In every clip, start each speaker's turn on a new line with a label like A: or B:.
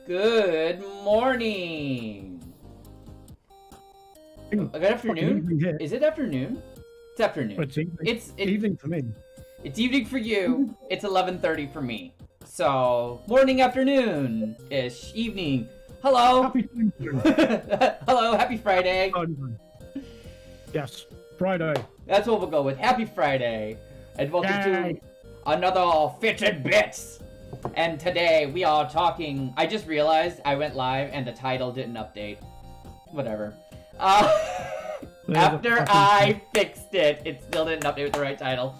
A: Good morning. Good afternoon? Is it afternoon? It's afternoon.
B: It's evening.
A: It's
B: evening for me.
A: It's evening for you. It's 11:30 for me. So morning, afternoon-ish, evening. Hello.
B: Happy
A: Hello. Happy Friday.
B: Yes, Friday.
A: That's what we'll go with. Happy Friday, and welcome to another Fitted Bits. And today we are talking. I just realized I went live and the title didn't update. Whatever. After I fixed it, it still didn't update with the right title.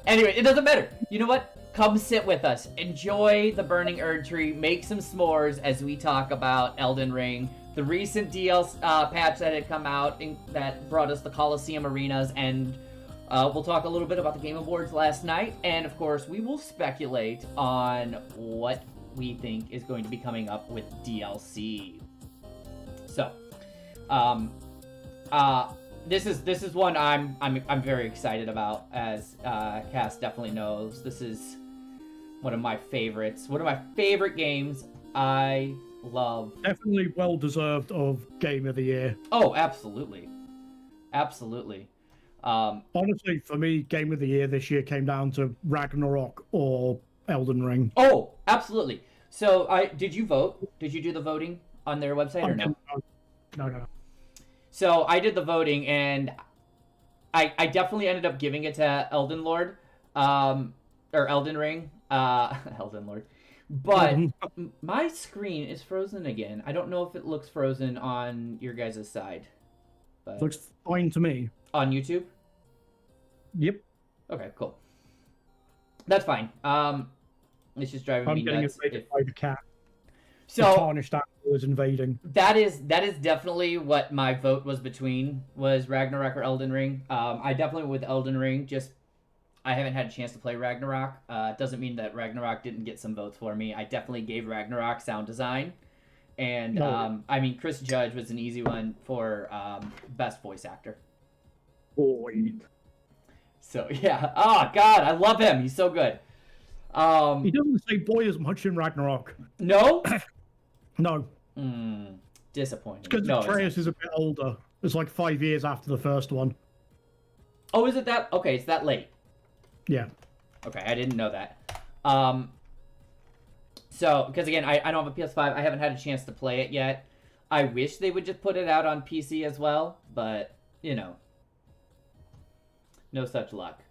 A: Anyway, it doesn't matter. You know what? Come sit with us. Enjoy the burning Erdtree. Make some s'mores as we talk about Elden Ring, the recent DLC patch that had come out that brought us the Colloseum arenas, and we'll talk a little bit about the Game Awards last night, and of course, we will speculate on what we think is going to be coming up with DLC. So, this is one I'm very excited about, as Cass definitely knows. This is one of my favorites. One of my favorite games. I love.
B: Definitely well deserved of Game of the Year.
A: Oh, absolutely, absolutely.
B: Honestly, for me, Game of the Year this year came down to Ragnarok or Elden Ring.
A: Oh, absolutely. So, did you vote? Did you do the voting on their website or no?
B: No.
A: So I did the voting, and I definitely ended up giving it to Elden Lord, or Elden Ring, Elden Lord. But my screen is frozen again. I don't know if it looks frozen on your guys' side. But
B: looks fine to me.
A: On YouTube?
B: Yep.
A: Okay, cool. That's fine. It's just driving me nuts.
B: I'm getting invaded by the cat.
A: So
B: the tarnished animal is invading.
A: That is definitely what my vote was between, was Ragnarok or Elden Ring. I definitely went with Elden Ring. Just I haven't had a chance to play Ragnarok. It doesn't mean that Ragnarok didn't get some votes for me. I definitely gave Ragnarok sound design, and I mean Chris Judge was an easy one for best voice actor.
B: Boy.
A: So yeah. Oh God, I love him. He's so good.
B: He doesn't say boy as much in Ragnarok.
A: No.
B: No.
A: Disappointing.
B: Because Atreus is a bit older. It's like 5 years after the first one.
A: Oh, is it that? Okay, it's that late.
B: Yeah.
A: Okay, I didn't know that. So, because again, I don't have a PS5. I haven't had a chance to play it yet. I wish they would just put it out on PC as well, but, you know. No such luck.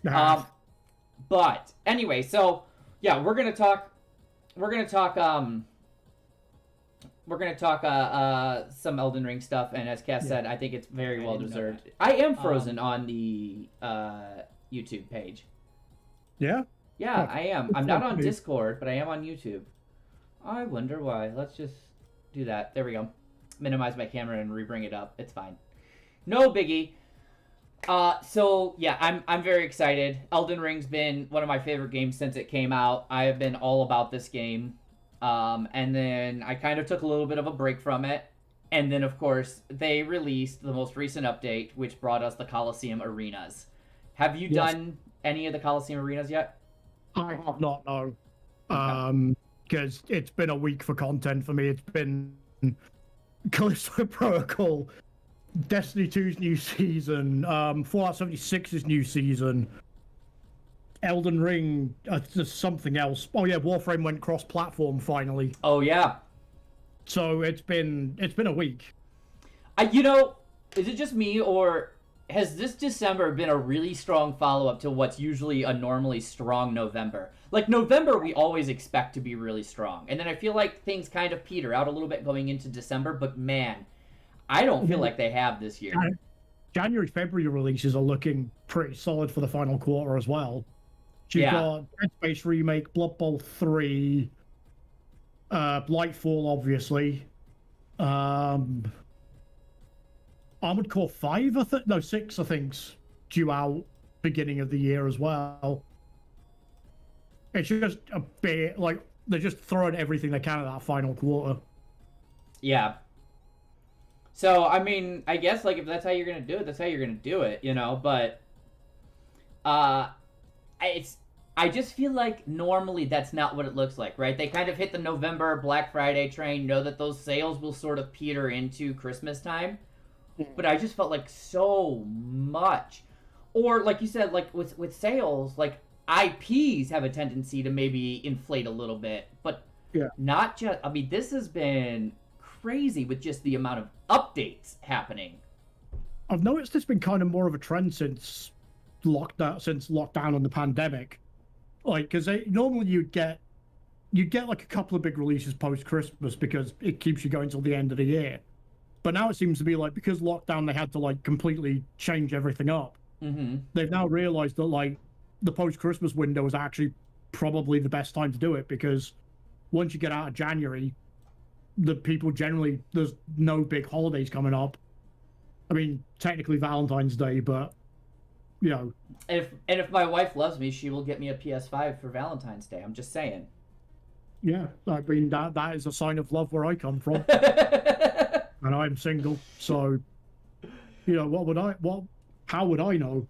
A: But anyway, so yeah, we're gonna talk some Elden Ring stuff, and as Cass said, I think it's very well deserved. I am frozen on the YouTube page.
B: Yeah?
A: Yeah, I am. I'm not on Discord, but I am on YouTube. I wonder why. Let's just do that. There we go. Minimize my camera and rebring it up. It's fine. No biggie. So yeah, I'm very excited. Elden Ring's been one of my favorite games since it came out. I have been all about this game. And then I kind of took a little bit of a break from it. And then of course they released the most recent update, which brought us the Colloseum arenas. Have you done any of the Colloseum arenas yet?
B: I have not, no. Because it's been a week for content for me. It's been Callisto Protocol, Destiny 2's new season, Fallout 76's new season, Elden Ring, there's something else. Oh yeah, Warframe went cross-platform finally.
A: Oh yeah.
B: So it's been a week.
A: You know, is it just me, or has this December been a really strong follow-up to what's usually a normally strong November? Like November, we always expect to be really strong, and then I feel like things kind of peter out a little bit going into December. But man, I don't feel like they have this year.
B: January, February releases are looking pretty solid for the final quarter as well. You've got Dead Space Remake, Blood Bowl 3, Lightfall, obviously. Armored Core 5, 6, I think's due out beginning of the year as well. It's just a bit like they're just throwing everything they can at that final quarter. Yeah.
A: So, I mean, I guess, like, if that's how you're going to do it, that's how you're going to do it, you know, but, I just feel like normally that's not what it looks like, right? They kind of hit the November Black Friday train, know that those sales will sort of peter into Christmas time. But I just felt like so much. Or like you said, like with sales, like IPs have a tendency to maybe inflate a little bit, but not just, I mean, this has been crazy with just the amount of updates happening.
B: I've noticed it's been kind of more of a trend since lockdown and the pandemic. Like, because normally you'd get like a couple of big releases post Christmas because it keeps you going till the end of the year. But now it seems to be like, because lockdown, they had to like completely change everything up.
A: Mm-hmm.
B: They've now realized that like the post Christmas window is actually probably the best time to do it, because once you get out of January, the people generally, there's no big holidays coming up. I mean, technically Valentine's Day, but you know.
A: And if my wife loves me, she will get me a PS5 for Valentine's Day. I'm just saying.
B: Yeah, I mean that is a sign of love where I come from, and I'm single, so you know how would I know?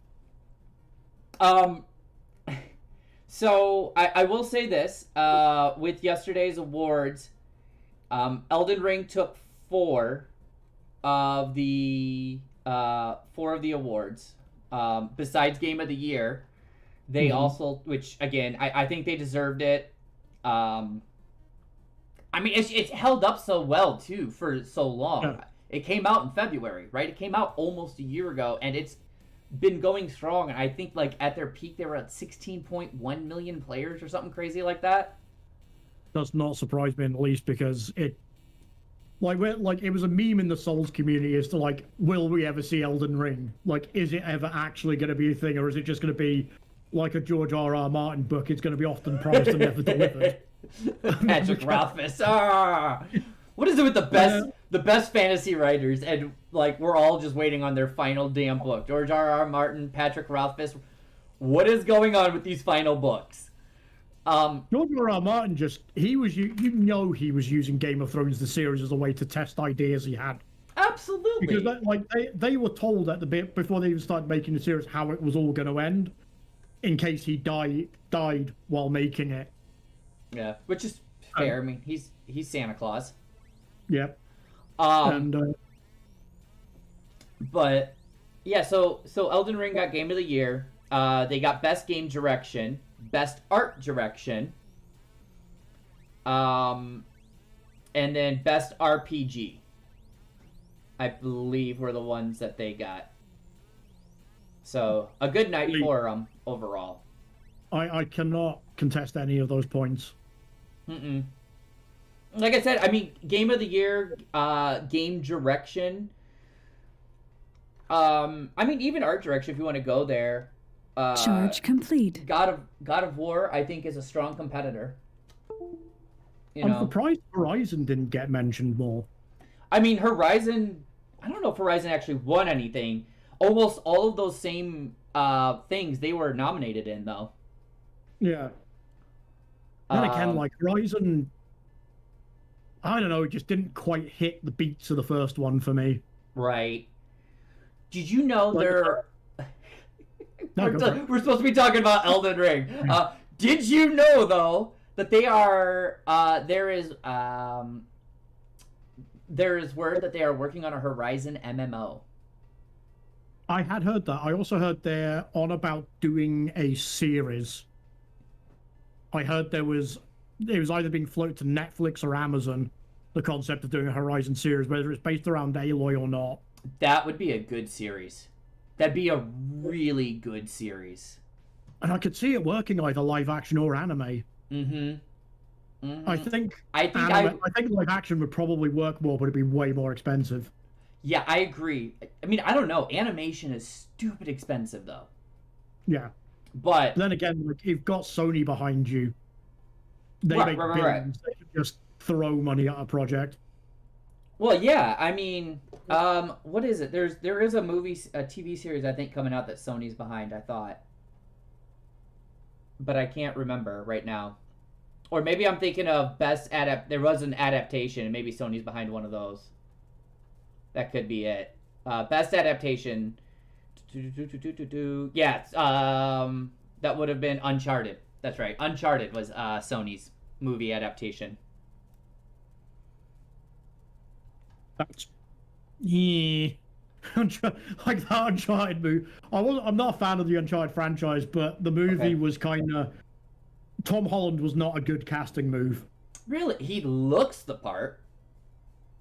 A: So I will say this, with yesterday's awards, Elden Ring took four of the awards. Besides Game of the Year, they also, which again, I think they deserved it. I mean, it's held up so well too for so long. Yeah. It came out in February, right? It came out almost a year ago, and it's been going strong. And I think like at their peak, they were at 16.1 million players or something crazy like that.
B: Does not surprise me in the least, because it was a meme in the Souls community as to like, will we ever see Elden Ring? Like, is it ever actually going to be a thing, or is it just going to be like a George R.R. Martin book? It's going to be often promised and never delivered.
A: Patrick Rothfuss. What is it with the best fantasy writers, and like we're all just waiting on their final damn book? George R.R. Martin, Patrick Rothfuss. What is going on with these final books?
B: George R.R. Martin he was using Game of Thrones the series as a way to test ideas he had.
A: Absolutely.
B: Because they were told at the bit before they even started making the series how it was all going to end, in case he died while making it.
A: Yeah, which is fair. I mean, he's Santa Claus.
B: Yeah.
A: But yeah, so Elden Ring got Game of the Year. They got Best Game Direction, Best Art Direction, and then Best RPG, I believe, were the ones that they got. So a good night for them overall.
B: I cannot contest any of those points.
A: Like I said, I mean, Game of the Year, Game Direction. I mean, even Art Direction, if you want to go there.
C: Charge complete.
A: God of War, I think, is a strong competitor.
B: I'm surprised Horizon didn't get mentioned more.
A: I mean, Horizon, I don't know if Horizon actually won anything. Almost all of those same things they were nominated in, though.
B: Yeah. And again, like Horizon, I don't know, it just didn't quite hit the beats of the first one for me.
A: Right. Did you know we're supposed to be talking about Elden Ring. Did you know, though, that they are, there is word that they are working on a Horizon MMO?
B: I had heard that. I also heard they're on about doing a series. I heard it was either being floated to Netflix or Amazon, the concept of doing a Horizon series, whether it's based around Aloy or not.
A: That would be a good series. That'd be a really good series.
B: And I could see it working either live action or anime. I think live action would probably work more, but it'd be way more expensive.
A: Yeah, I agree. I mean, I don't know. Animation is stupid expensive, though.
B: Yeah.
A: But
B: then again, like, you've got Sony behind you. They make billions. They can just throw money at a project.
A: Well, yeah. I mean, what is it? There is a TV series, I think, coming out that Sony's behind, I thought. But I can't remember right now. Or maybe I'm thinking of there was an adaptation, and maybe Sony's behind one of those. That could be it. Best adaptation. Yeah, that would have been Uncharted. That's right. Uncharted was Sony's movie adaptation.
B: That's yeah. Like that Uncharted movie. I'm not a fan of the Uncharted franchise, but the movie was kind of. Tom Holland was not a good casting move.
A: Really, he looks the part.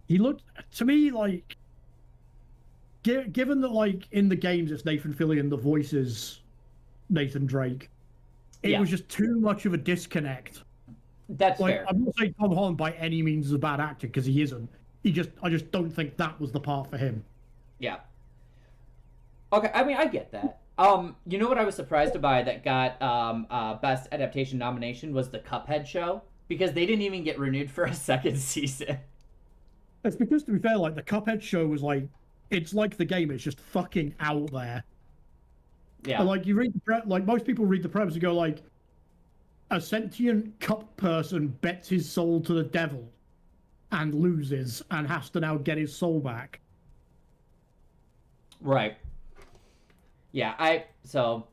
B: He looked to me like. Given that, like in the games, it's Nathan Fillion, the voice is Nathan Drake. It was just too much of a disconnect.
A: That's
B: like,
A: fair.
B: I'm not saying Tom Holland by any means is a bad actor because he isn't. I just don't think that was the part for him.
A: Yeah. Okay, I mean, I get that. You know what I was surprised by that got Best Adaptation nomination was the Cuphead show, because they didn't even get renewed for a second season.
B: It's because, to be fair, like the Cuphead show was like, it's like the game. It's just fucking out there.
A: Yeah.
B: And, like you read like most people read the premise and go like, a sentient cup person bets his soul to the devil, and loses, and has to now get his soul back.
A: Right. Yeah, I still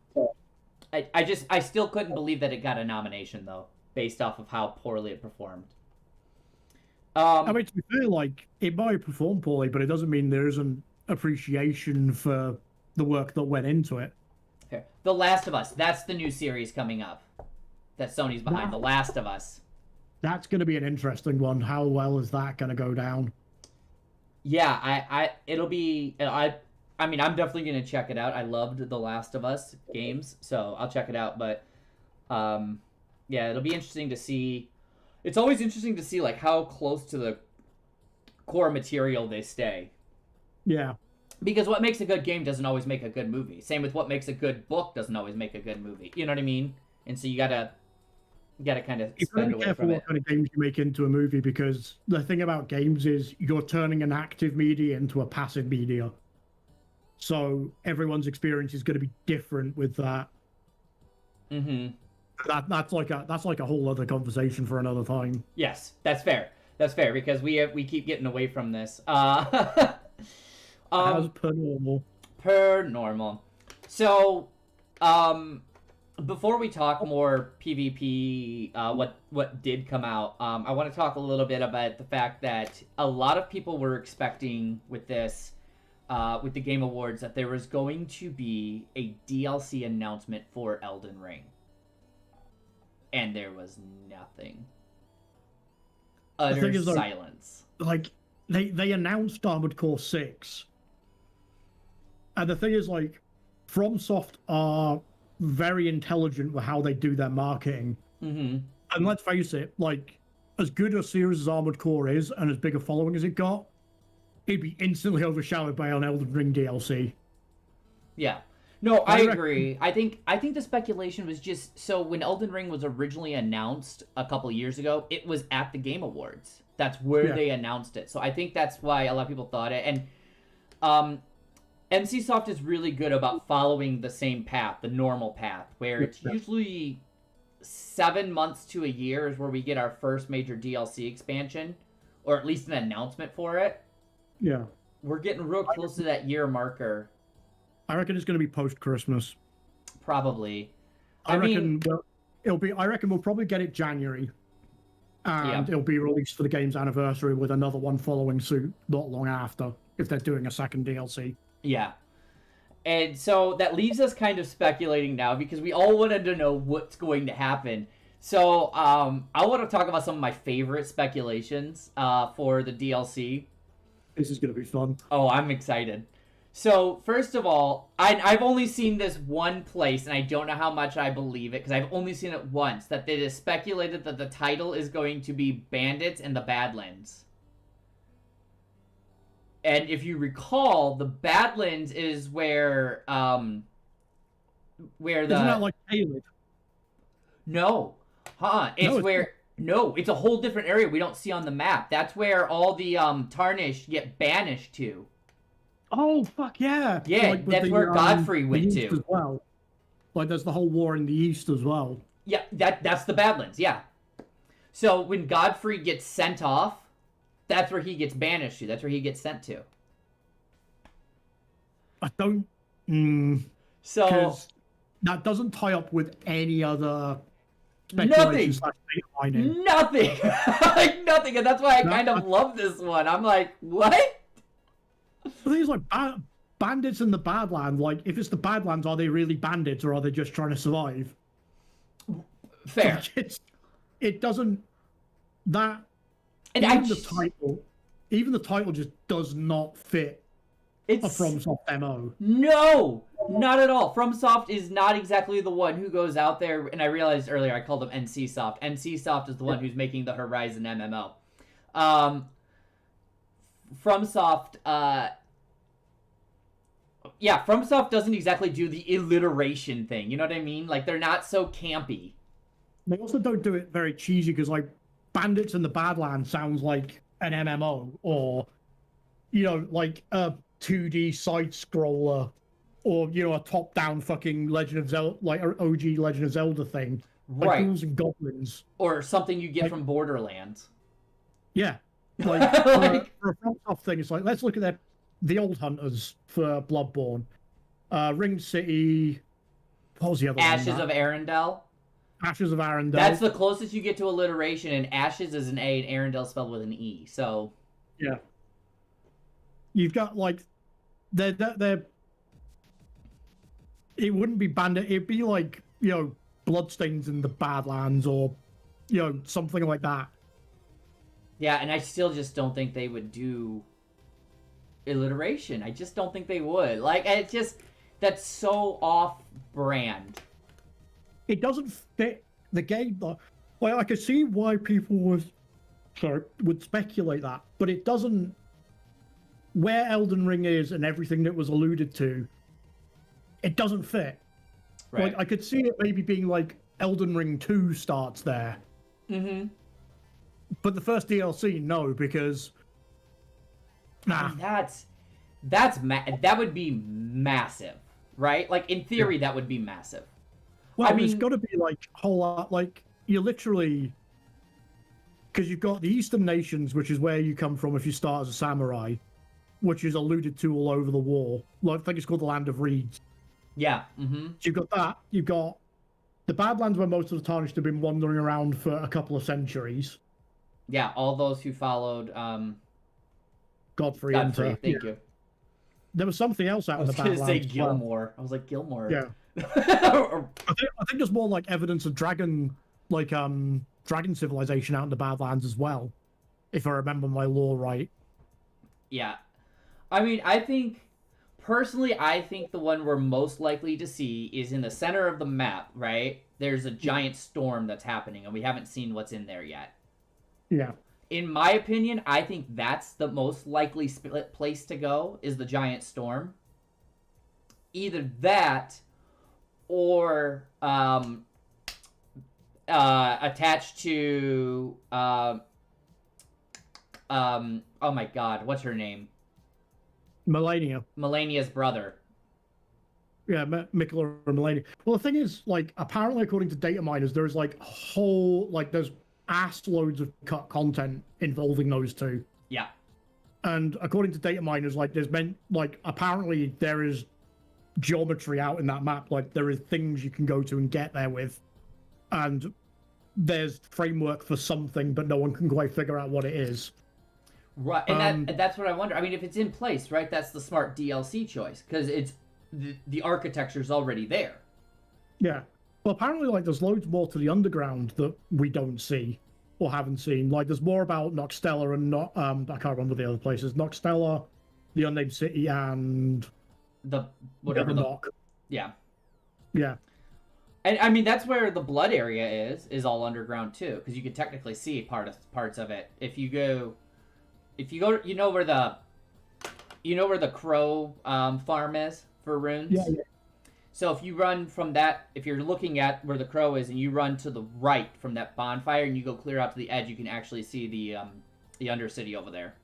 A: couldn't believe that it got a nomination though, based off of how poorly it performed.
B: I mean, to be fair, like it might perform poorly, but it doesn't mean there isn't appreciation for the work that went into it.
A: Okay. The Last of Us, that's the new series coming up that Sony's behind. The Last of Us.
B: That's going to be an interesting one. How well is that going to go down?
A: Yeah, it'll be. I mean, I'm definitely gonna check it out. I loved the Last of Us games, so I'll check it out. But, yeah, it'll be interesting to see. It's always interesting to see like how close to the core material they stay.
B: Yeah.
A: Because what makes a good game doesn't always make a good movie. Same with what makes a good book doesn't always make a good movie. You know what I mean? And so you gotta kind of spend away from it.
B: What kind of games you make into a movie, because the thing about games is you're turning an active media into a passive media. So everyone's experience is going to be different with that.
A: Mm-hmm.
B: That's like a whole other conversation for another time.
A: Yes, that's fair. That's fair because we keep getting away from this.
B: As per normal.
A: Per normal. So, before we talk more PvP, what did come out, I want to talk a little bit about the fact that a lot of people were expecting with this, with the Game Awards, that there was going to be a DLC announcement for Elden Ring. And there was nothing. Utter silence.
B: Like they announced Armored Core 6. And the thing is, like, FromSoft are very intelligent with how they do their marketing.
A: Mm-hmm.
B: And let's face it, like, as good a series as Armored Core is, and as big a following as it got, it'd be instantly overshadowed by an Elden Ring DLC.
A: Yeah. No, I agree. I think the speculation was just, so when Elden Ring was originally announced a couple years ago, it was at the Game Awards. That's where they announced it. So I think that's why a lot of people thought it. And NCSoft is really good about following the same path, the normal path, where it's usually 7 months to a year is where we get our first major DLC expansion, or at least an announcement for it.
B: Yeah.
A: We're getting real close to that year marker.
B: I reckon it's going to be post-Christmas.
A: Probably.
B: I reckon we'll probably get it January. And it'll be released for the game's anniversary with another one following suit not long after, if they're doing a second DLC.
A: Yeah. And so that leaves us kind of speculating now because we all wanted to know what's going to happen. So I want to talk about some of my favorite speculations for the DLC.
B: This is going to be fun.
A: Oh, I'm excited. So first of all, I've only seen this one place, and I don't know how much I believe it because I've only seen it once, that it is speculated that the title is going to be Bandits in the Badlands. And if you recall, the Badlands is where the...
B: Isn't that like Caelid?
A: No. No, it's a whole different area we don't see on the map. That's where all the Tarnished get banished to.
B: Oh, fuck yeah.
A: Yeah, like that's where Godfrey went to.
B: As well. Like, there's the whole war in the East as well.
A: Yeah, that's the Badlands, yeah. So when Godfrey gets sent off, that's where he gets banished to. That's where he gets sent to.
B: I don't...
A: So...
B: that doesn't tie up with any other speculation slash data mining.
A: Nothing. Like nothing, and that's why I kind of love this one. I'm like, what?
B: The thing is, like, bandits in the Badlands, like, if it's the Badlands, are they really bandits or are they just trying to survive?
A: Fair.
B: Like, it doesn't... That...
A: And
B: even the title just does not fit a FromSoft MO.
A: No! Not at all. FromSoft is not exactly the one who goes out there, and I realized earlier I called them NCSoft. NCSoft is the one who's making the Horizon MMO. FromSoft, FromSoft doesn't exactly do the alliteration thing, you know what I mean? Like, they're not so campy.
B: They also don't do it very cheesy, because, like, Bandits in the Badlands sounds like an MMO, or, you know, like a 2D side-scroller, or, you know, a top-down fucking Legend of Zelda, like an OG Legend of Zelda thing. Like
A: Right.
B: Ghouls and Goblins.
A: Or something you get from Borderlands.
B: Yeah. Like, for a FromSoft thing, it's like, let's look at the old hunters for Bloodborne. Ring City... What was the other one?
A: Ashes of Arendelle.
B: Ashes of Arendelle.
A: That's the closest you get to alliteration, and Ashes is an A and Arendelle spelled with an E, so...
B: Yeah. You've got, like... They're... It wouldn't be Bandit, it'd be like, you know, Bloodstains in the Badlands, or, you know, something like that.
A: Yeah, and I still just don't think they would do alliteration. I just don't think they would. Like, it just... That's so off-brand.
B: It doesn't fit the game, though. Like, I could see why people would speculate that, but it doesn't... Where Elden Ring is and everything that was alluded to, it doesn't fit.
A: Right.
B: Like, I could see it maybe being like Elden Ring 2 starts there.
A: Mm-hmm.
B: But the first DLC, no, because... Nah.
A: That would be massive, right? Like, in theory, that would be massive.
B: Well, there's got to be, like, a whole lot, like, you literally... Because you've got the Eastern Nations, which is where you come from if you start as a samurai, which is alluded to all over the war. Like, I think it's called the Land of Reeds.
A: Yeah. Mm-hmm.
B: So you've got that. You've got the Badlands, where most of the Tarnished have been wandering around for a couple of centuries.
A: Yeah, all those who followed
B: Godfrey.
A: Thank you.
B: There was something else out in the Badlands.
A: I was going to say Gilmore. I was like, Gilmore.
B: Yeah. I think there's more, like, evidence of dragon civilization out in the Badlands as well, if I remember my lore right.
A: Yeah. I mean, I think the one we're most likely to see is in the center of the map, right? There's a giant storm that's happening, and we haven't seen what's in there yet.
B: Yeah.
A: In my opinion, I think that's the most likely place to go, is the giant storm. Either that, or attached to oh my god, what's her name? Melania's brother.
B: Yeah, Mikula and Melania. Well, the thing is, like, apparently, according to data miners, there's, like, there's ass loads of cut content involving those two.
A: Yeah.
B: And according to data miners, like, apparently there is geometry out in that map. Like, there is things you can go to and get there with. And there's framework for something, but no one can quite figure out what it is.
A: Right, and that's what I wonder. I mean, if it's in place, right, that's the smart DLC choice, because it's the architecture's already there.
B: Yeah. Well, apparently, like, there's loads more to the underground that we don't see or haven't seen. Like, there's more about Noxtella and I can't remember the other places. Noxtella, the Unnamed City, and
A: whatever the
B: Nock.
A: Yeah.
B: Yeah.
A: And I mean, that's where the blood area is all underground too, because you can technically see parts of it. If you go, you know where the crow farm is for runes.
B: Yeah.
A: So if you run from that, if you're looking at where the crow is, and you run to the right from that bonfire, and you go clear out to the edge, you can actually see the Undercity over there.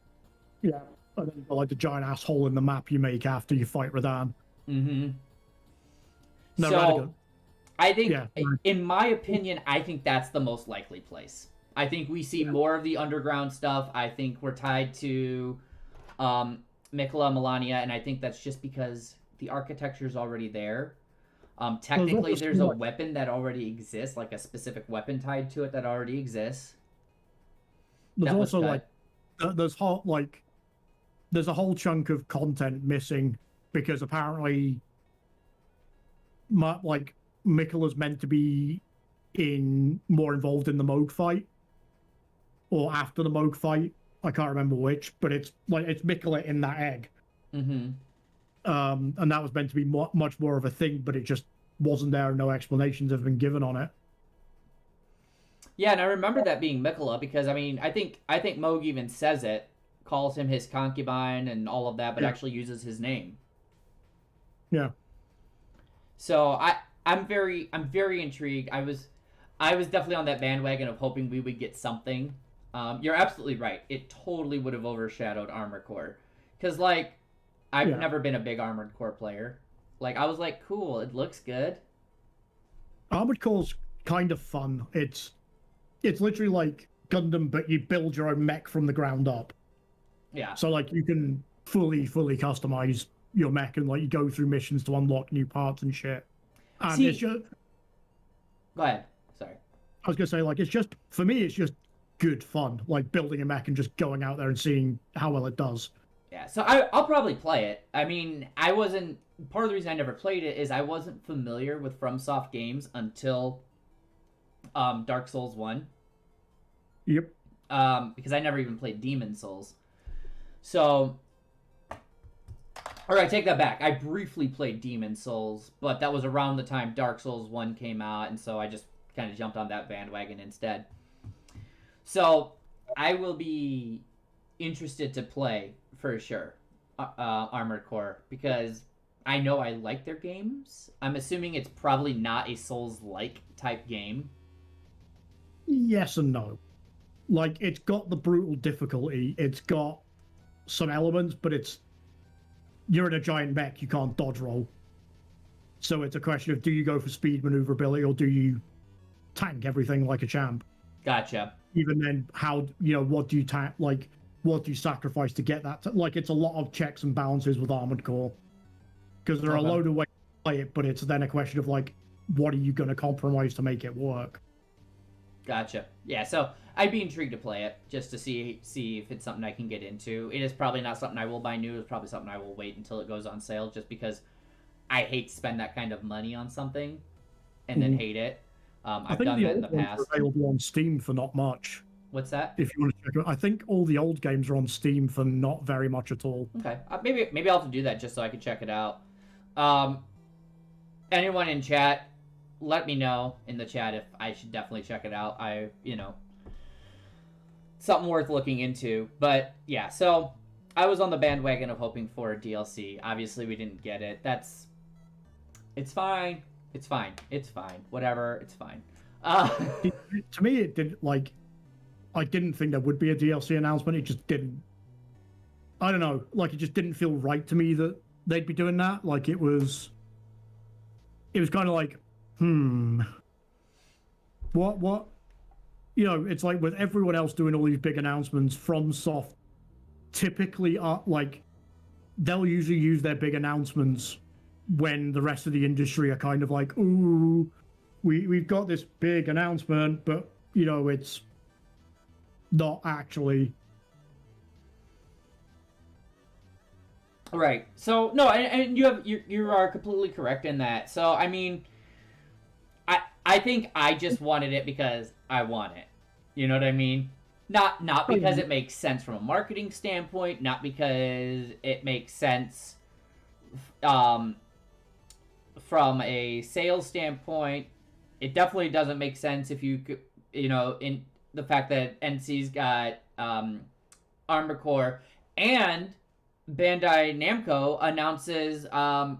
B: Yeah, and then like the giant asshole in the map you make after you fight Radahn.
A: Mm-hmm.
B: No,
A: so
B: Radagon.
A: I think, in my opinion, I think that's the most likely place. I think we see more of the underground stuff. I think we're tied to Mikula, Melania, and I think that's just because the architecture is already there. Technically, there's a weapon that already exists, like a specific weapon tied to it that already exists.
B: There's also like there's a whole chunk of content missing because apparently, Mikkela's meant to be more involved in the Moog fight, or after the Moog fight. I can't remember which, but it's Mikkela in that egg.
A: Mm-hmm.
B: And that was meant to be much more of a thing, but it just wasn't there. No explanations have been given on it.
A: Yeah, and I remember that being Mikkela because I mean, I think Moog even says it, calls him his concubine and all of that, but actually uses his name.
B: Yeah.
A: So I'm very intrigued. I was definitely on that bandwagon of hoping we would get something. You're absolutely right. It totally would have overshadowed Armored Core, because like I've never been a big Armored Core player. Like I was like, cool, it looks good.
B: Armored Core's kind of fun. It's literally like Gundam, but you build your own mech from the ground up.
A: Yeah.
B: So like you can fully customize your mech and like you go through missions to unlock new parts and shit. And it's just...
A: Go ahead. Sorry.
B: I was gonna say like it's just for me it's just good fun, like building a mech and just going out there and seeing how well it does.
A: Yeah. So I'll probably play it. I mean, I wasn't... Part of the reason I never played it is I wasn't familiar with FromSoft games until Dark Souls 1.
B: Yep.
A: Because I never even played Demon Souls. So, or I take that back. I briefly played Demon Souls, but that was around the time Dark Souls 1 came out, and so I just kind of jumped on that bandwagon instead. So, I will be interested to play, for sure, Armored Core, because I know I like their games. I'm assuming it's probably not a Souls-like type game.
B: Yes and no. Like, it's got the brutal difficulty. It's got some elements, but you're in a giant mech, you can't dodge roll. So it's a question of, do you go for speed maneuverability or do you tank everything like a champ?
A: Gotcha.
B: Even then, what do you sacrifice to get that? Like, it's a lot of checks and balances with Armored Core. Because there are a load of ways to play it, but it's then a question of, like, what are you going to compromise to make it work?
A: Gotcha. Yeah, so I'd be intrigued to play it just to see if it's something I can get into. It is probably not something I will buy new. It's probably something I will wait until it goes on sale, just because I hate to spend that kind of money on something and then hate it. I've done that in the past.
B: Are available on Steam for not much.
A: What's that?
B: If you want to check it, I think all the old games are on Steam for not very much at all.
A: Okay, maybe I'll have to do that just so I can check it out. Anyone in chat, let me know in the chat if I should definitely check it out. Something worth looking into. But yeah, so I was on the bandwagon of hoping for a DLC. Obviously, we didn't get it. It's fine. It's fine. It's fine. Whatever. It's fine.
B: To me, it didn't like. I didn't think there would be a DLC announcement. It just didn't. I don't know. Like, it just didn't feel right to me that they'd be doing that. Like, it was kind of like, what? It's like with everyone else doing all these big announcements, FromSoft typically are like, they'll usually use their big announcements when the rest of the industry are kind of like, ooh, we've got this big announcement, but it's not actually.
A: Right. So no, and you are completely correct in that. So I mean, I think I just wanted it because I want it. You know what I mean? Not because it makes sense from a marketing standpoint, not because it makes sense from a sales standpoint. It definitely doesn't make sense if in the fact that NC's got Armored Core and Bandai Namco announces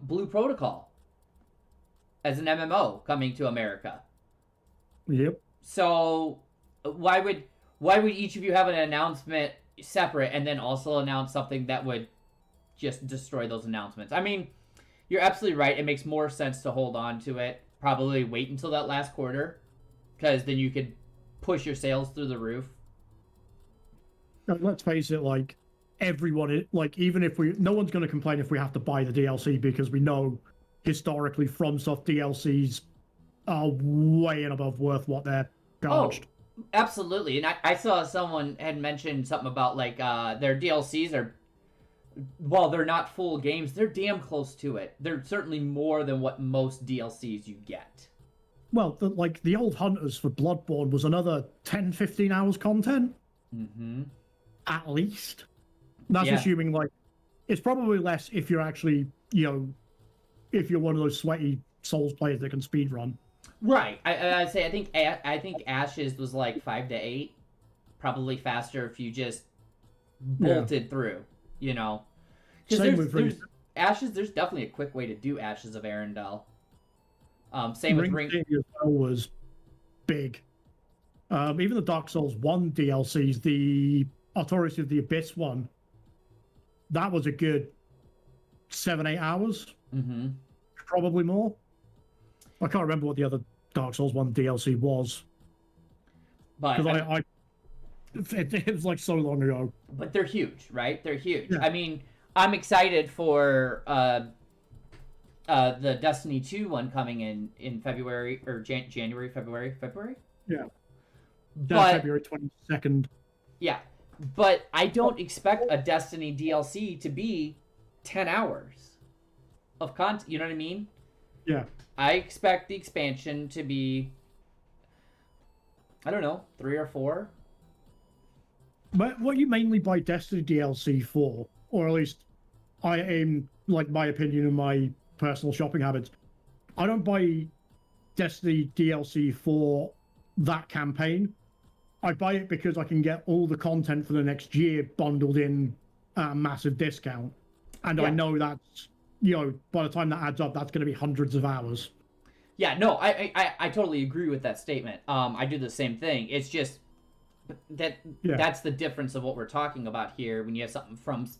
A: Blue Protocol as an MMO coming to America.
B: Yep.
A: So why would each of you have an announcement separate and then also announce something that would just destroy those announcements? I mean, you're absolutely right. It makes more sense to hold on to it. Probably wait until that last quarter, because then you could push your sales through the roof.
B: Let's face it, like, everyone, like, even if no one's going to complain if we have to buy the DLC, because we know historically FromSoft DLCs are way and above worth what they're charged.
A: Oh, absolutely. And I saw someone had mentioned something about like their DLCs are, while they're not full games, they're damn close to it. They're certainly more than what most DLCs you get.
B: Well, the old Hunters for Bloodborne was another 10, 15 hours content.
A: Mm-hmm.
B: At least. That's assuming, like, it's probably less if you're actually, if you're one of those sweaty Souls players that can speedrun.
A: Right. I'd say I think Ashes was like 5 to 8. Probably faster if you just bolted through, Because there's Ashes, there's definitely a quick way to do Ashes of Arendelle. Same with Ring.
B: Was big. Even the Dark Souls 1 DLCs, the Authority of the Abyss one, that was a good 7-8 hours.
A: Mm-hmm.
B: Probably more. I can't remember what the other Dark Souls 1 DLC was. Because it was like so long ago.
A: But they're huge, right? They're huge.
B: Yeah.
A: I mean, I'm excited for the Destiny 2 one coming in February or January, February?
B: Yeah.
A: But,
B: February 22nd.
A: Yeah. But I don't expect a Destiny DLC to be 10 hours of content. You know what I mean?
B: Yeah.
A: I expect the expansion to be, I don't know, 3 or 4.
B: But what you mainly buy Destiny DLC for, or at least I aim, like, my opinion and my personal shopping habits, I don't buy Destiny DLC for that campaign. I buy it because I can get all the content for the next year bundled in at a massive discount. And I know that's, by the time that adds up, that's going to be hundreds of hours.
A: Yeah, no, I totally agree with that statement. I do the same thing. It's just that's the difference of what we're talking about here when you have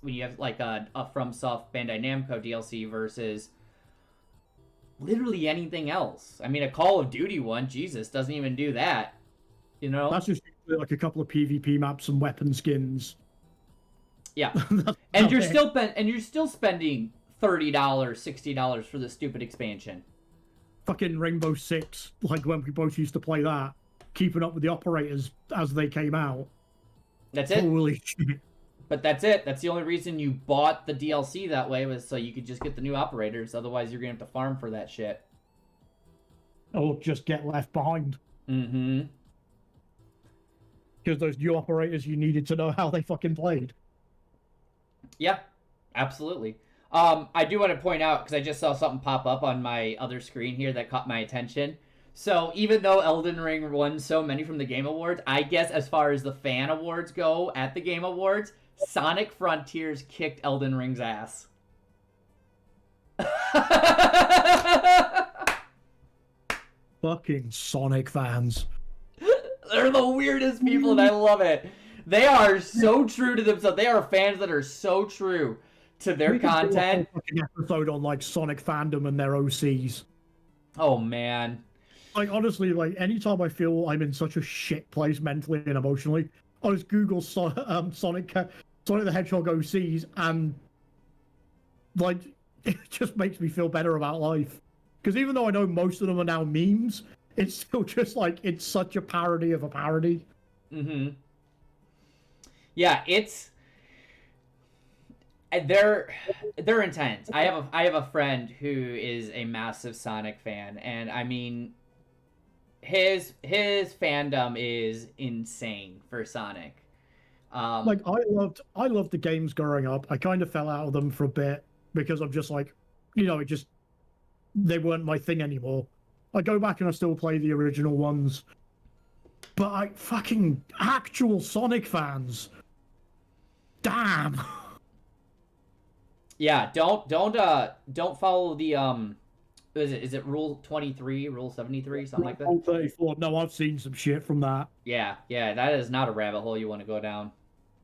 A: when you have like a FromSoft Bandai Namco DLC versus literally anything else. I mean, a Call of Duty one, Jesus, doesn't even do that.
B: That's just like a couple of PvP maps and weapon skins.
A: Yeah. and you're still spending $30, $60 for the stupid expansion.
B: Fucking Rainbow Six, like when we both used to play that, keeping up with the operators as they came out.
A: That's it.
B: Holy shit.
A: But that's it. That's the only reason you bought the DLC that way, was so you could just get the new operators. Otherwise, you're going to have to farm for that shit.
B: Or just get left behind.
A: Mm-hmm.
B: Because those new operators, you needed to know how they fucking played.
A: Yeah, absolutely. I do want to point out, because I just saw something pop up on my other screen here that caught my attention. So even though Elden Ring won so many from the Game Awards, I guess as far as the fan awards go at the Game Awards, Sonic Frontiers kicked Elden Ring's ass.
B: Fucking Sonic fans.
A: They're the weirdest people, and I love it. They are so true to themselves. They are fans that are so true to their content.
B: Do a fucking episode on like Sonic fandom and their OCs.
A: Oh man.
B: Like honestly, like anytime I feel I'm in such a shit place mentally and emotionally, I just Google Sonic the Hedgehog OCs, and like it just makes me feel better about life. Because even though I know most of them are now memes, it's still just like it's such a parody of a parody.
A: Mm-hmm. Yeah, they're intense. I have a friend who is a massive Sonic fan, and I mean, his fandom is insane for Sonic.
B: Like I loved the games growing up. I kind of fell out of them for a bit because I'm just like, they weren't my thing anymore. I go back and I still play the original ones, but I fucking actual Sonic fans. Damn.
A: Yeah, don't follow the is it Rule 23, Rule 73, something like that?
B: Rule 34. No, I've seen some shit from that.
A: Yeah, that is not a rabbit hole you want to go down.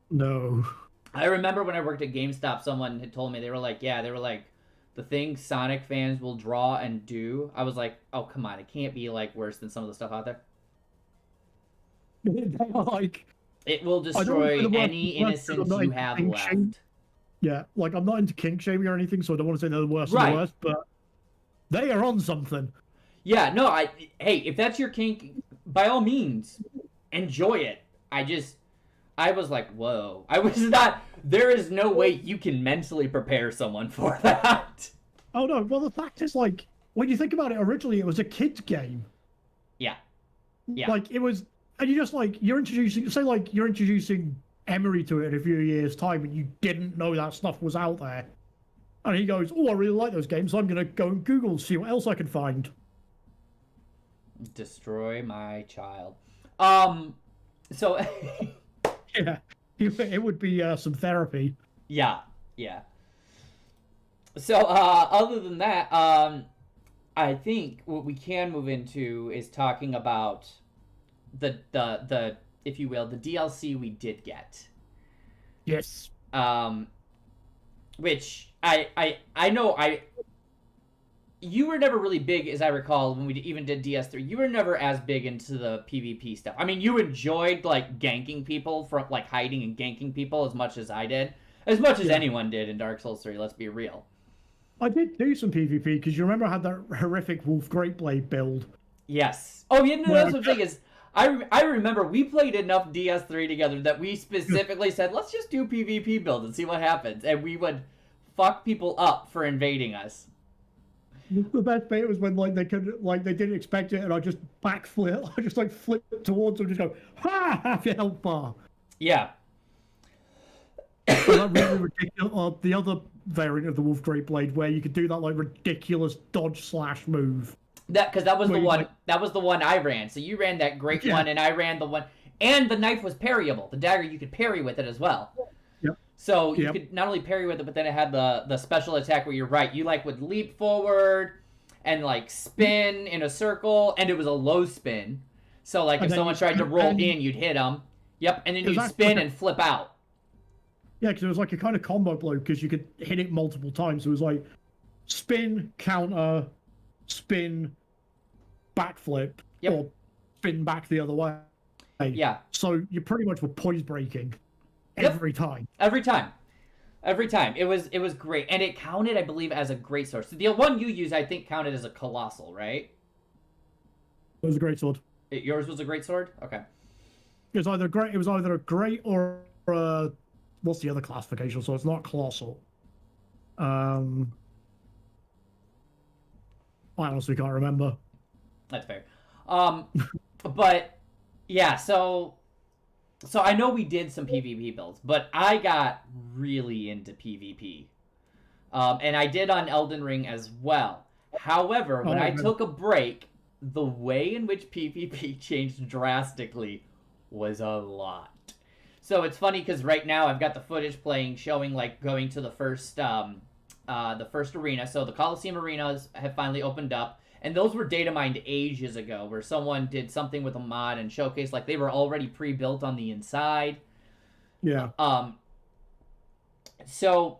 B: No.
A: I remember when I worked at GameStop, someone had told me, they were like, the things Sonic fans will draw and do. I was like, oh come on, it can't be like worse than some of the stuff out there.
B: They are like,
A: it will destroy any innocence you have left.
B: Yeah, like I'm not into kink shaming or anything, so I don't want to say they're the worst of the worst, but they are on something.
A: Yeah, no, hey, if that's your kink, by all means, enjoy it. I was like, whoa. I was not, there is no way you can mentally prepare someone for that.
B: Oh no, well the fact is, like, when you think about it, originally it was a kid's game.
A: Yeah. Yeah.
B: Like, it was, and you just, like, you're introducing Emery to it in a few years' time, and you didn't know that stuff was out there. And he goes, oh, I really like those games, so I'm going to go and Google, see what else I can find.
A: Destroy my child. So...
B: Yeah, it would be some therapy.
A: Yeah, yeah. So, other than that, I think what we can move into is talking about the if you will, the DLC we did get.
B: Yes.
A: Which I know you were never really big, as I recall, when we even did DS3. You were never as big into the PvP stuff. I mean, you enjoyed, like, ganking people, from like, hiding and ganking people as much as I did. As much as anyone did in Dark Souls 3, let's be real.
B: I did do some PvP, because you remember I had that horrific Wolf Greatblade build.
A: Yes. Oh, yeah, no, that's what the thing is. I remember we played enough DS3 together that we specifically said, let's just do PvP build and see what happens. And we would fuck people up for invading us.
B: The best bit was when they didn't expect it, and I just backflip. I just flip towards them, and just go, ha! Have your health bar.
A: Yeah.
B: That really ridiculous. The other variant of the Wolf Greatblade, where you could do that ridiculous dodge slash move.
A: That was the one. That was the one I ran. So you ran that great one, and I ran the one. And the knife was parryable. The dagger you could parry with it as well.
B: Yep.
A: So you could not only parry with it, but then it had the special attack where you're right. You would leap forward and spin in a circle, and it was a low spin. So if someone tried to roll in, you'd hit them. Yep, and then you'd spin and flip out.
B: Yeah, because it was a kind of combo blow, because you could hit it multiple times. It was spin, counter, spin, backflip, or spin back the other way.
A: Yeah.
B: So you pretty much were poise breaking every time.
A: Every time. It was great. And it counted, I believe, as a great sword. So the one you used, I think, counted as a colossal, right?
B: It was a great sword.
A: Yours was a great sword? Okay.
B: It was either a great or a, what's the other classification? So it's not colossal. I honestly can't remember.
A: That's fair. But yeah, so I know we did some PvP builds, but I got really into PvP. And I did on Elden Ring as well. However, when I took a break, the way in which PvP changed drastically was a lot. So it's funny because right now I've got the footage playing showing going to the first arena. So the Colloseum arenas have finally opened up. And those were data mined ages ago, where someone did something with a mod and showcased they were already pre-built on the inside.
B: Yeah.
A: So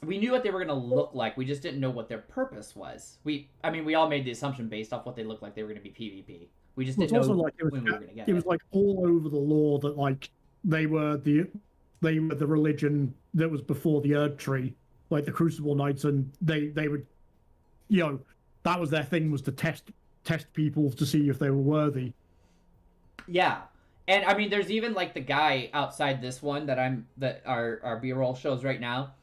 A: we knew what they were going to look like. We just didn't know what their purpose was. We all made the assumption based off what they looked like they were going to be PvP. We just didn't know when we were going to get it.
B: It was all over the lore that they were the religion that was before the Erdtree, the Crucible Knights, and they would, that was their thing, was to test people to see if they were worthy.
A: Yeah. And there's even the guy outside this one that our B-roll shows right now,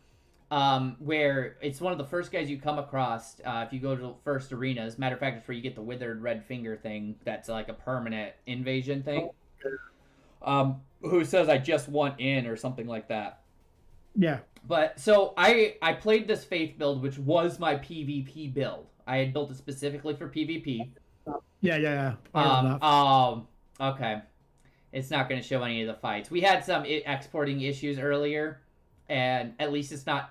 A: where it's one of the first guys you come across if you go to the first arenas. Matter of fact, it's where you get the withered red finger thing that's a permanent invasion thing. Who says I just want in or something like that.
B: Yeah.
A: But so I played this Faith build, which was my PvP build. I had built it specifically for PvP.
B: Yeah.
A: Okay. It's not going to show any of the fights. We had some exporting issues earlier, and at least it's not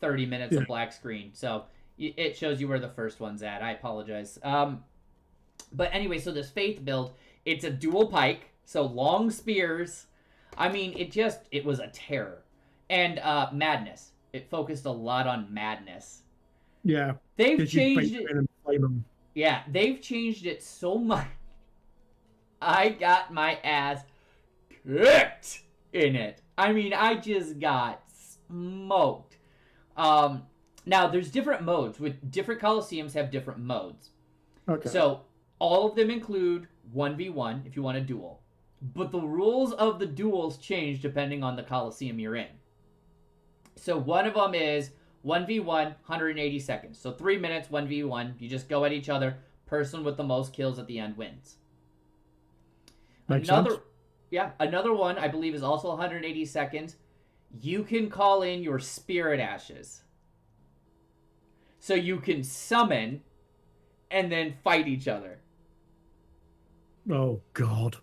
A: 30 minutes of black screen. So it shows you where the first one's at. I apologize. But anyway, so this Faith build, it's a dual pike, so long spears. It was a terror. And madness. It focused a lot on madness.
B: Yeah.
A: They've changed it. Yeah, they've changed it so much. I got my ass kicked in it. I just got smoked. Now, there's different modes. With different Colosseums have different modes.
B: Okay.
A: So, all of them include 1v1 if you want a duel. But the rules of the duels change depending on the Colosseum you're in. So, one of them is 1v1, 180 seconds. So, 3 minutes, 1v1. You just go at each other. Person with the most kills at the end wins.
B: Makes sense.
A: Another one I believe is also 180 seconds. You can call in your spirit ashes. So you can summon and then fight each other.
B: Oh, God.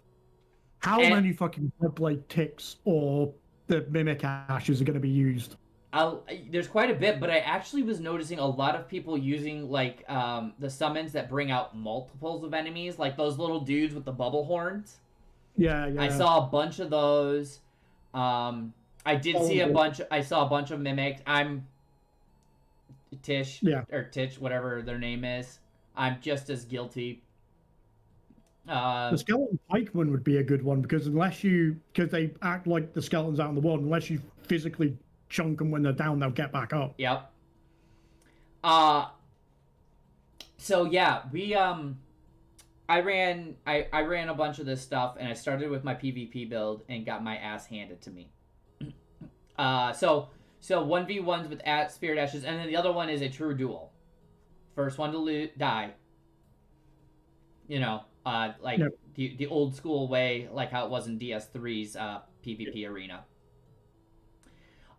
B: How many fucking Bloodblade ticks or the Mimic Ashes are going to be used?
A: There's quite a bit, but I actually was noticing a lot of people using, like, the summons that bring out multiples of enemies, like those little dudes with the bubble horns.
B: Yeah.
A: I saw a bunch of those. I saw a bunch of mimics. I'm Tish, or Titch, whatever their name is. I'm just as guilty.
B: The skeleton pikeman would be a good one because they act like the skeletons out in the world, unless you physically chunk them when they're down, they'll get back up.
A: Yep. So yeah, I ran a bunch of this stuff, and I started with my PvP build and got my ass handed to me. So 1v1s with Spirit Ashes, and then the other one is a true duel. First one to die. You know, the old school way, like how it was in DS3's PvP arena.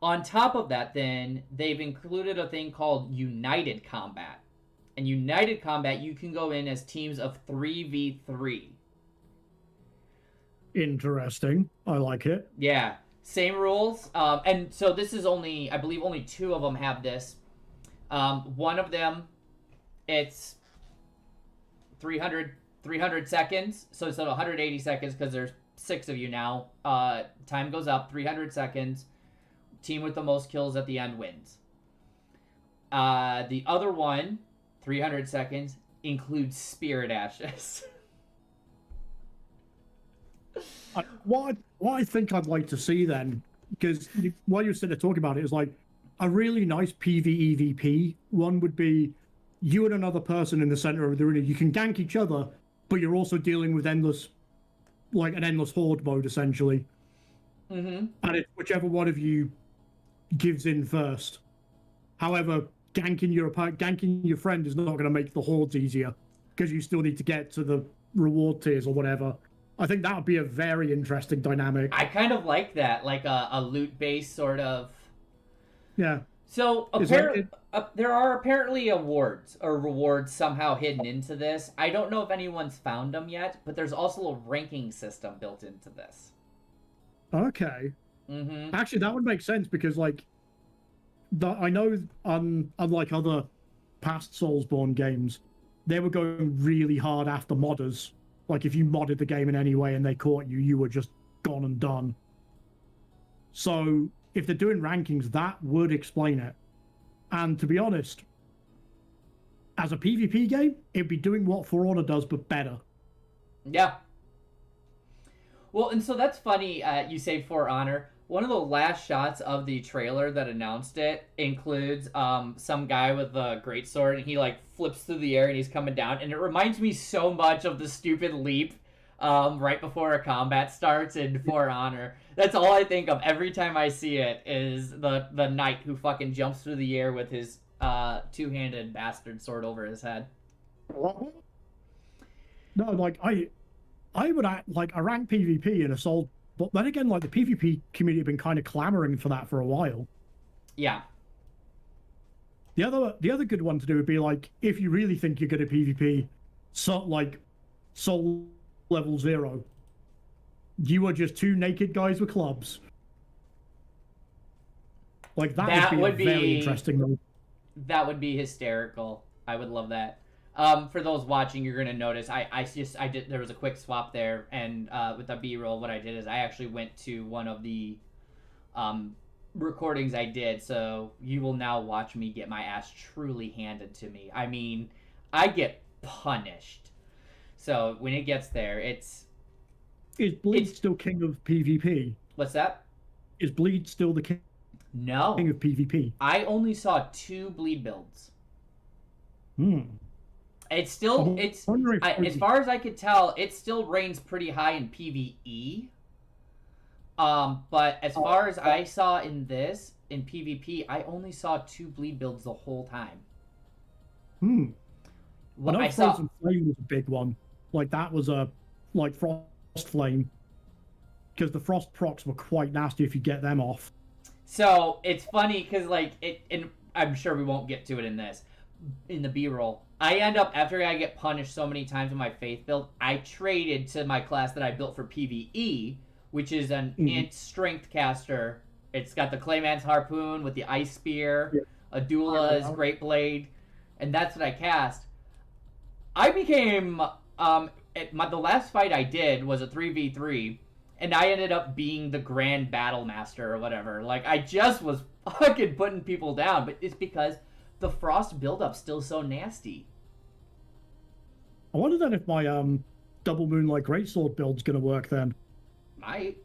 A: On top of that, then, they've included a thing called United Combat. And United Combat, you can go in as teams of 3v3.
B: Interesting. I like it.
A: Yeah. Same rules. And so this is I believe only 2 of them have this. One of them, it's 300 seconds. So instead of 180 seconds, because there's 6 of you now, time goes up, 300 seconds. Team with the most kills at the end wins. The other one, 300 seconds, includes Spirit Ashes.
B: What I think I'd like to see then, because while you're sitting there talking about it, is like a really nice PvEVP one would be you and another person in the center of the arena. You can gank each other, but you're also dealing with an endless horde mode, essentially.
A: Mm-hmm.
B: And it's whichever one of you gives in first. However, ganking your friend is not going to make the hordes easier, because you still need to get to the reward tiers or whatever. I think that would be a very interesting dynamic.
A: I kind of like that, like a loot-based sort of...
B: Yeah.
A: So, there are apparently awards or rewards somehow hidden into this. I don't know if anyone's found them yet, but there's also a ranking system built into this.
B: Okay.
A: Mm-hmm.
B: Actually, that would make sense because, like, I know, unlike other past Soulsborne games, they were going really hard after modders. Like, if you modded the game in any way and they caught you, you were just gone and done. So, if they're doing rankings, that would explain it. And to be honest, as a PvP game, it'd be doing what For Honor does, but better.
A: Yeah. Well, and so that's funny, you say For Honor. One of the last shots of the trailer that announced it includes some guy with a greatsword, and he like flips through the air and he's coming down, and it reminds me so much of the stupid leap right before a combat starts in For Honor. That's all I think of every time I see it, is the knight who fucking jumps through the air with his two-handed bastard sword over his head.
B: No, like I would like a rank PvP in Assault. But then again, like, the PvP community have been kind of clamoring for that for a while.
A: Yeah.
B: The other good one to do would be, like, if you really think you're good at PvP, Soul level 0. You are just 2 naked guys with clubs. Like, that would be a very interesting move.
A: That would be hysterical. I would love that. For those watching, you're gonna notice there was a quick swap there, and with the B-roll, what I did is I actually went to one of the recordings I did, so you will now watch me get my ass truly handed to me. I mean, I get punished. So when it gets there, Is Bleed
B: still king of PvP?
A: What's that?
B: Is Bleed still the king
A: No.
B: Of PvP.
A: I only saw 2 bleed builds.
B: Hmm.
A: It's still, as far as I could tell, it still reigns pretty high in PvE. But as far as I saw in PvP, I only saw 2 bleed builds the whole time.
B: Well, I saw Frozen Flame was a big one. Like that was like Frost Flame, because the Frost procs were quite nasty if you get them off.
A: So it's funny because and I'm sure we won't get to it in the B-roll. I end up, after I get punished so many times with my Faith build, I traded to my class that I built for PvE, which is an int strength caster. It's got the Clayman's Harpoon with the Ice Spear, a Dula's Great Blade, and that's what I cast. I became, the last fight I did was a 3v3, and I ended up being the Grand Battle Master or whatever. Like, I just was fucking putting people down, but it's because the Frost build-up's still so nasty.
B: I wonder then if my Double Moonlight Greatsword build's gonna work then.
A: Might.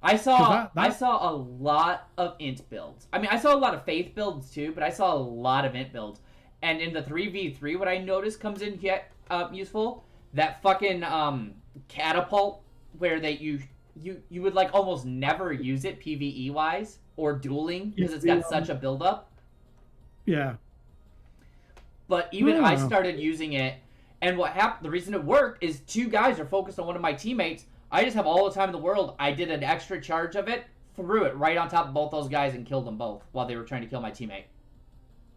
A: I saw a lot of int builds. I mean, I saw a lot of Faith builds too, but I saw a lot of int builds. And in the 3v3, what I noticed comes in useful, that fucking catapult where you would like almost never use it PvE wise or dueling because it's got such a build up.
B: Yeah.
A: But even I started using it, and what happened? The reason it worked is 2 guys are focused on one of my teammates. I just have all the time in the world. I did an extra charge of it, threw it right on top of both those guys, and killed them both while they were trying to kill my teammate.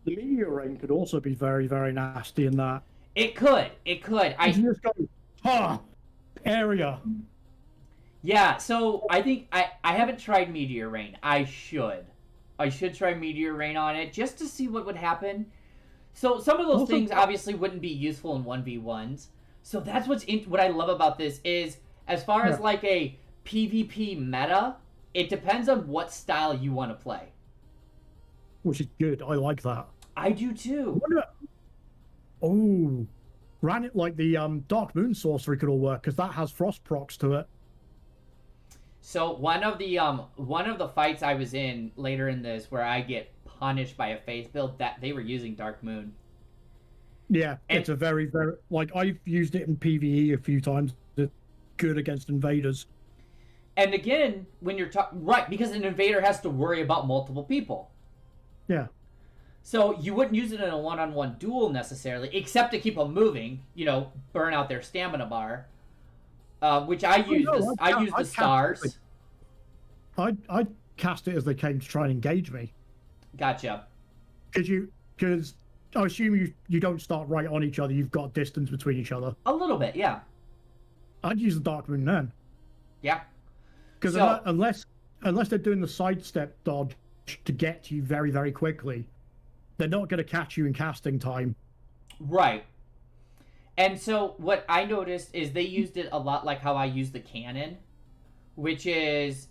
B: The meteor rain could also be very, very nasty in that.
A: It could. You
B: just go, area.
A: Yeah, so I think I haven't tried Meteor Rain. I should try Meteor Rain on it just to see what would happen. So some of those things obviously wouldn't be useful in 1v1s. So that's what I love about this is, as far as like a PvP meta, it depends on what style you want to play.
B: Which is good. I like that.
A: I do too.
B: Ran it like the Dark Moon Sorcery could all work, because that has Frost procs to it.
A: So one of the fights I was in later in this where I get punished by a Faith build, that they were using Dark Moon.
B: Yeah, it's a very, very, like, I've used it in PvE a few times. It's good against invaders.
A: And again, when you're right, because an invader has to worry about multiple people.
B: Yeah.
A: So you wouldn't use it in a one-on-one duel necessarily, except to keep them moving, burn out their stamina bar. Which I use the stars.
B: I cast it as they came to try and engage me.
A: Gotcha.
B: Because I assume you don't start right on each other. You've got distance between each other.
A: A little bit, yeah.
B: I'd use the Dark Moon then.
A: Yeah.
B: Because unless they're doing the sidestep dodge to get to you very, very quickly, they're not going to catch you in casting time.
A: Right. And so what I noticed is they used it a lot like how I use the cannon, which is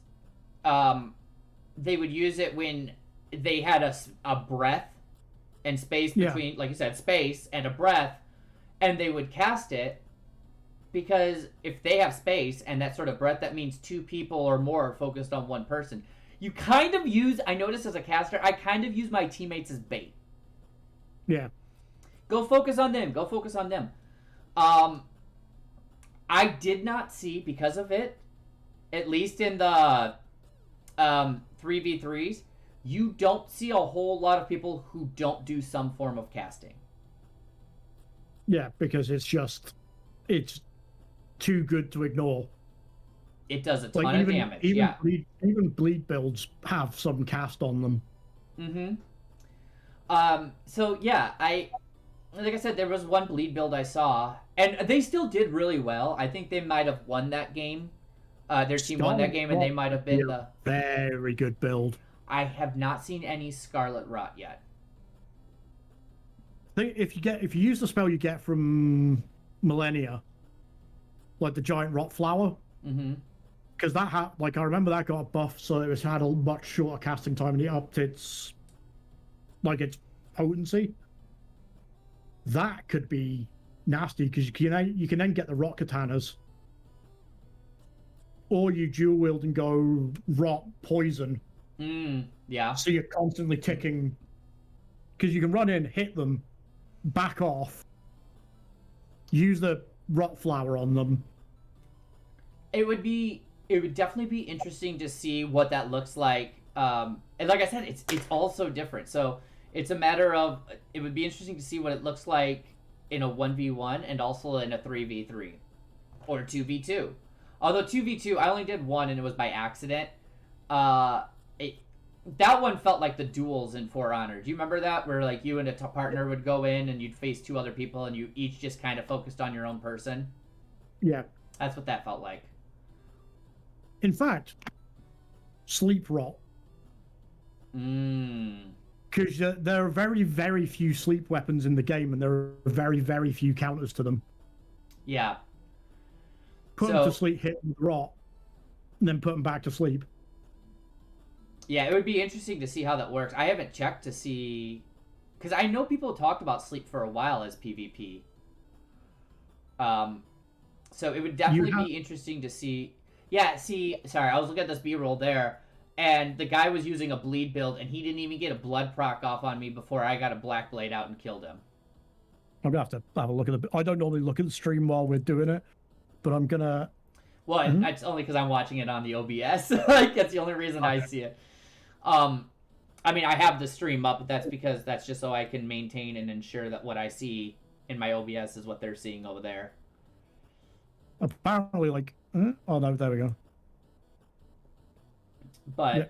A: they would use it when they had a breath and space between, like you said, space and a breath, and they would cast it, because if they have space and that sort of breath, that means 2 people or more are focused on one person. You kind of use, I noticed as a caster, I kind of use my teammates as bait.
B: Yeah.
A: Go focus on them. I did not see, because of it, at least in the 3v3s, you don't see a whole lot of people who don't do some form of casting.
B: Yeah, because it's too good to ignore.
A: It does a ton of damage, yeah.
B: Even bleed builds have some cast on them.
A: Mm-hmm. So, yeah, like I said, there was one bleed build I saw, and they still did really well. I think they might have won that game. Their team won that game, and they might have been the...
B: Very good build.
A: I have not seen any Scarlet Rot yet.
B: If you use the spell you get from Millennia, like the giant rot flower, because that had, like, I remember that got a buff, so it had a much shorter casting time, and it upped its potency. That could be nasty, because you can then get the rot katanas, or you dual wield and go rot poison,
A: Yeah.
B: So you're constantly ticking, because you can run in, hit them, back off, use the rot flower on them.
A: It would definitely be interesting to see what that looks like. And like I said, it's all so different. So it's a matter of, it would be interesting to see what it looks like in a 1v1 and also in a 3v3 or 2v2. Although 2v2, I only did one and it was by accident. That one felt like the duels in For Honor. Do you remember that? Where like you and a partner would go in and you'd face two other people and you each just kind of focused on your own person?
B: Yeah.
A: That's what that felt like.
B: In fact, sleep rot. Because there are very, very few sleep weapons in the game, and there are very, very few counters to them.
A: Yeah.
B: Put them to sleep, hit them with rot, and then put them back to sleep.
A: Yeah, it would be interesting to see how that works. I haven't checked to see... Because I know people talked about sleep for a while as PvP. So it would definitely be interesting to see... Yeah, see... Sorry, I was looking at this B-roll there, and the guy was using a bleed build, and he didn't even get a blood proc off on me before I got a black blade out and killed him.
B: I'm going to have a look at the... I don't normally look at the stream while we're doing it, but I'm going to...
A: Well, it's only because I'm watching it on the OBS. Like, that's the only reason I see it. I mean, I have the stream up, but that's because that's just so I can maintain and ensure that what I see in my OBS is what they're seeing over there.
B: Apparently, like... Oh, no, there we go.
A: But...
B: Yeah.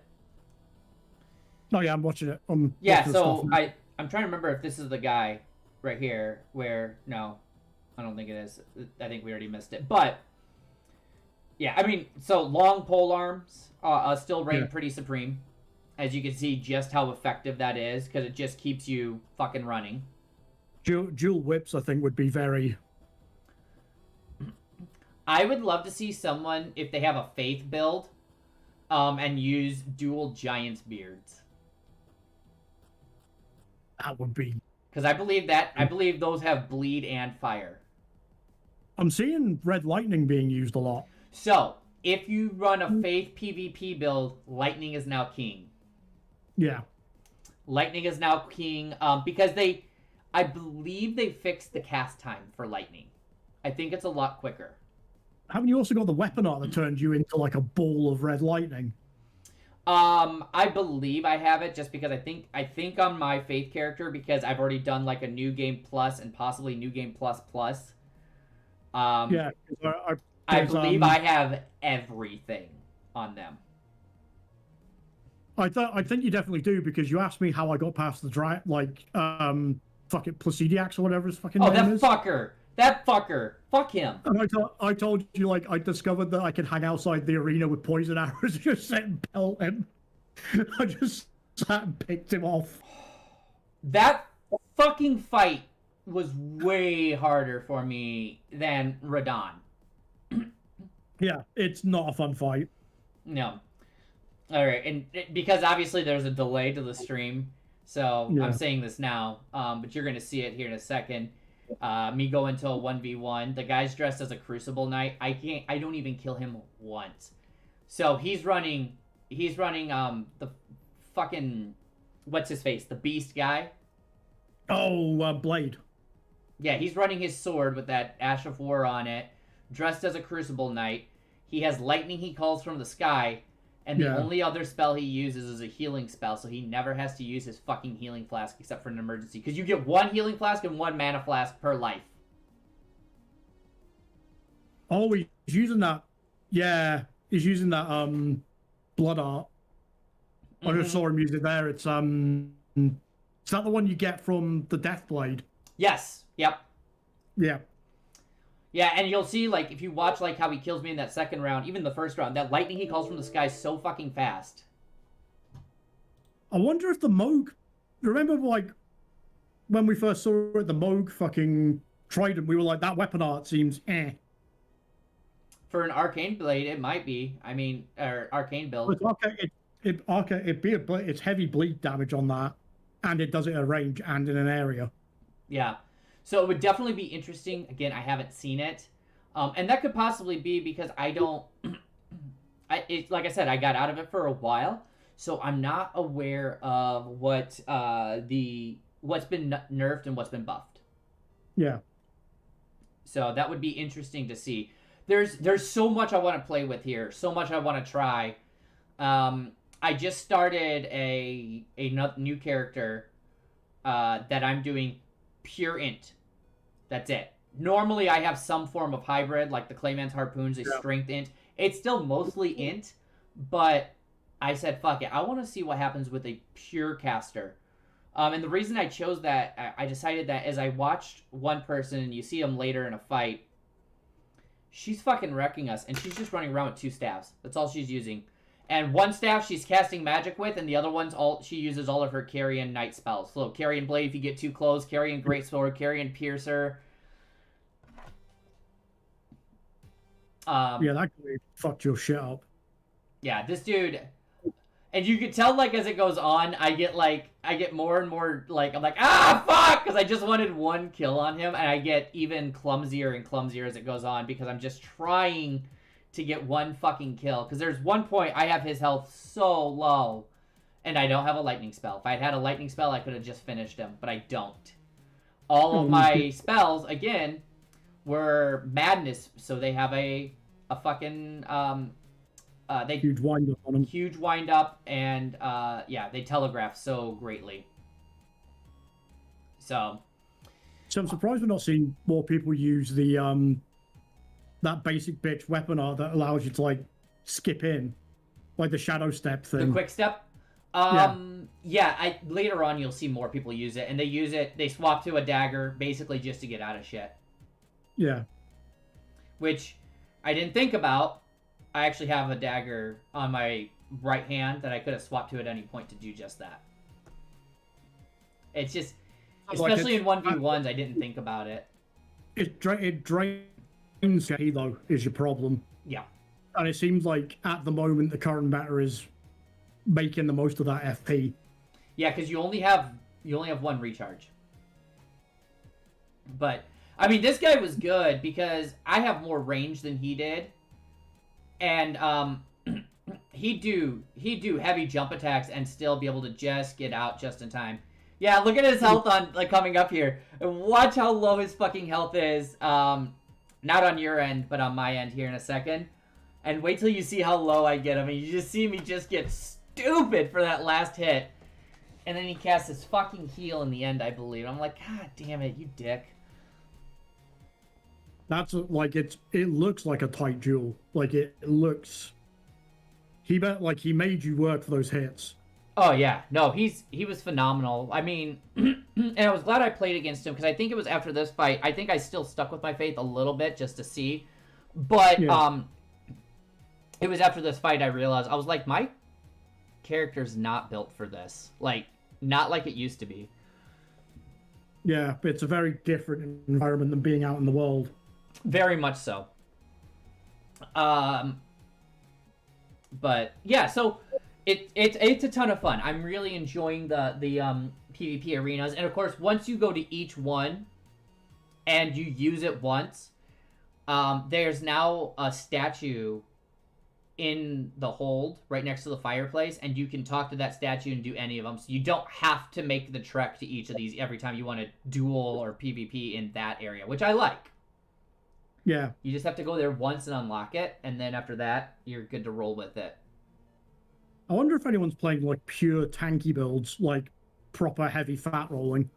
B: Oh, yeah, I'm watching it.
A: Yeah, so I'm trying to remember if this is the guy right here where... No, I don't think it is. I think we already missed it. But... Yeah, I mean, so long pole arms still reign pretty supreme. As you can see just how effective that is, because it just keeps you fucking running.
B: Dual whips, I think, would be very...
A: I would love to see someone, if they have a faith build, and use dual giant's beards.
B: That would be...
A: Because I believe those have bleed and fire.
B: I'm seeing red lightning being used a lot.
A: So, if you run a faith PvP build, lightning is now king.
B: Yeah.
A: Lightning is now king, because I believe they fixed the cast time for lightning. I think it's a lot quicker.
B: Haven't you also got the weapon art that turns you into like a ball of red lightning?
A: I believe I have it just because I think on my faith character, because I've already done like a new game plus and possibly new game plus.
B: Yeah,
A: I believe I have everything on them.
B: I think you definitely do, because you asked me how I got past the fucking Placidiacs or whatever his fucking name is.
A: That fucker, fuck him.
B: And I told you, like, I discovered that I could hang outside the arena with poison arrows and just sit and pelt him. I just sat and picked him off.
A: That fucking fight was way harder for me than Radon.
B: Yeah, it's not a fun fight.
A: No. All right, and because obviously there's a delay to the stream, so I'm saying this now, but you're going to see it here in a second. Me go into a 1v1. The guy's dressed as a Crucible Knight. I don't even kill him once. So he's running the fucking, what's his face? The Beast guy?
B: Oh, Blade.
A: Yeah, he's running his sword with that Ash of War on it, dressed as a Crucible Knight. He has lightning he calls from the sky, and the only other spell he uses is a healing spell, so he never has to use his fucking healing flask except for an emergency. Because you get one healing flask and one mana flask per life.
B: Oh, he's using that. Yeah, he's using that blood art. I just saw him use it there. Is that the one you get from the Deathblade?
A: Yes. Yep.
B: Yeah.
A: Yeah, and you'll see, like, if you watch, like, how he kills me in that second round, even the first round, that lightning he calls from the sky is so fucking fast.
B: I wonder if the Moog... Remember, like, when we first saw it, the Moog fucking trident, we were like, that weapon art seems eh.
A: For an arcane blade, it might be. I mean, or arcane build.
B: It's heavy bleed damage on that, and it does it at a range and in an area.
A: Yeah. So it would definitely be interesting. Again, I haven't seen it. And that could possibly be because I don't... like I said, I got out of it for a while. so I'm not aware of what's been nerfed and what's been buffed.
B: Yeah.
A: So that would be interesting to see. There's so much I want to play with here, so much I want to try. I just started a new character that I'm doing pure int. That's it. Normally I have some form of hybrid, like the Clayman's Harpoons, a strength int. It's still mostly int, but I said, fuck it. I want to see what happens with a pure caster. And the reason I chose that, I decided that as I watched one person, and you see him later in a fight, she's fucking wrecking us, and she's just running around with 2 staffs. That's all she's using. And one staff she's casting magic with, and the other one's she uses all of her Carrion Knight spells. So Carrion Blade if you get too close, Carrion Greatsword, Carrion Piercer.
B: Yeah, that really fucked your shit up.
A: Yeah, this dude... And you can tell, like, as it goes on, I get more and more, like, I'm like, ah, fuck! Because I just wanted 1 kill on him, and I get even clumsier and clumsier as it goes on, because I'm just trying to get 1 fucking kill. Because there's one point I have his health so low, and I don't have a lightning spell. If I had had a lightning spell, I could have just finished him, but I don't. All of my spells, again, were madness, so they have a fucking...
B: huge wind up on them.
A: Huge wind up, and yeah, they telegraph so greatly. So
B: I'm surprised we're not seeing more people use the that basic bitch weapon art that allows you to like skip in, like the shadow step thing.
A: The quick step. Yeah. Later on you'll see more people use it, and they swap to a dagger basically just to get out of shit.
B: Yeah.
A: Which I didn't think about. I actually have a dagger on my right hand that I could have swapped to at any point to do just that. It's just, especially in 1v1s, I didn't think about it.
B: It drains though, is your problem.
A: Yeah.
B: And it seems like at the moment the current meta is making the most of that FP.
A: Yeah, because you only have 1 recharge. But I mean, this guy was good because I have more range than he did. And he'd do heavy jump attacks and still be able to just get out just in time. Yeah, look at his health on like coming up here. And watch how low his fucking health is. Not on your end, but on my end here in a second. And wait till you see how low I get him. And you just see me just get stupid for that last hit. And then he casts his fucking heal in the end, I believe. I'm like, God damn it, you dick.
B: That's like it looks like a tight duel. Like it looks. He made you work for those hits.
A: Oh yeah, no, he was phenomenal. I mean, and I was glad I played against him because I think it was after this fight. I think I still stuck with my faith a little bit just to see, but yeah. It was after this fight I realized I was like, my character's not built for this. Like, not like it used to be.
B: Yeah, but it's a very different environment than being out in the world.
A: Very much so. But yeah, so it's a ton of fun. I'm really enjoying the PvP arenas, and of course, once you go to each one and you use it once, there's now a statue in the hold right next to the fireplace, and you can talk to that statue and do any of them. So you don't have to make the trek to each of these every time you want to duel or PvP in that area, which I like.
B: Yeah.
A: You just have to go there once and unlock it, and then after that, you're good to roll with it.
B: I wonder if anyone's playing like pure tanky builds, like proper heavy fat rolling.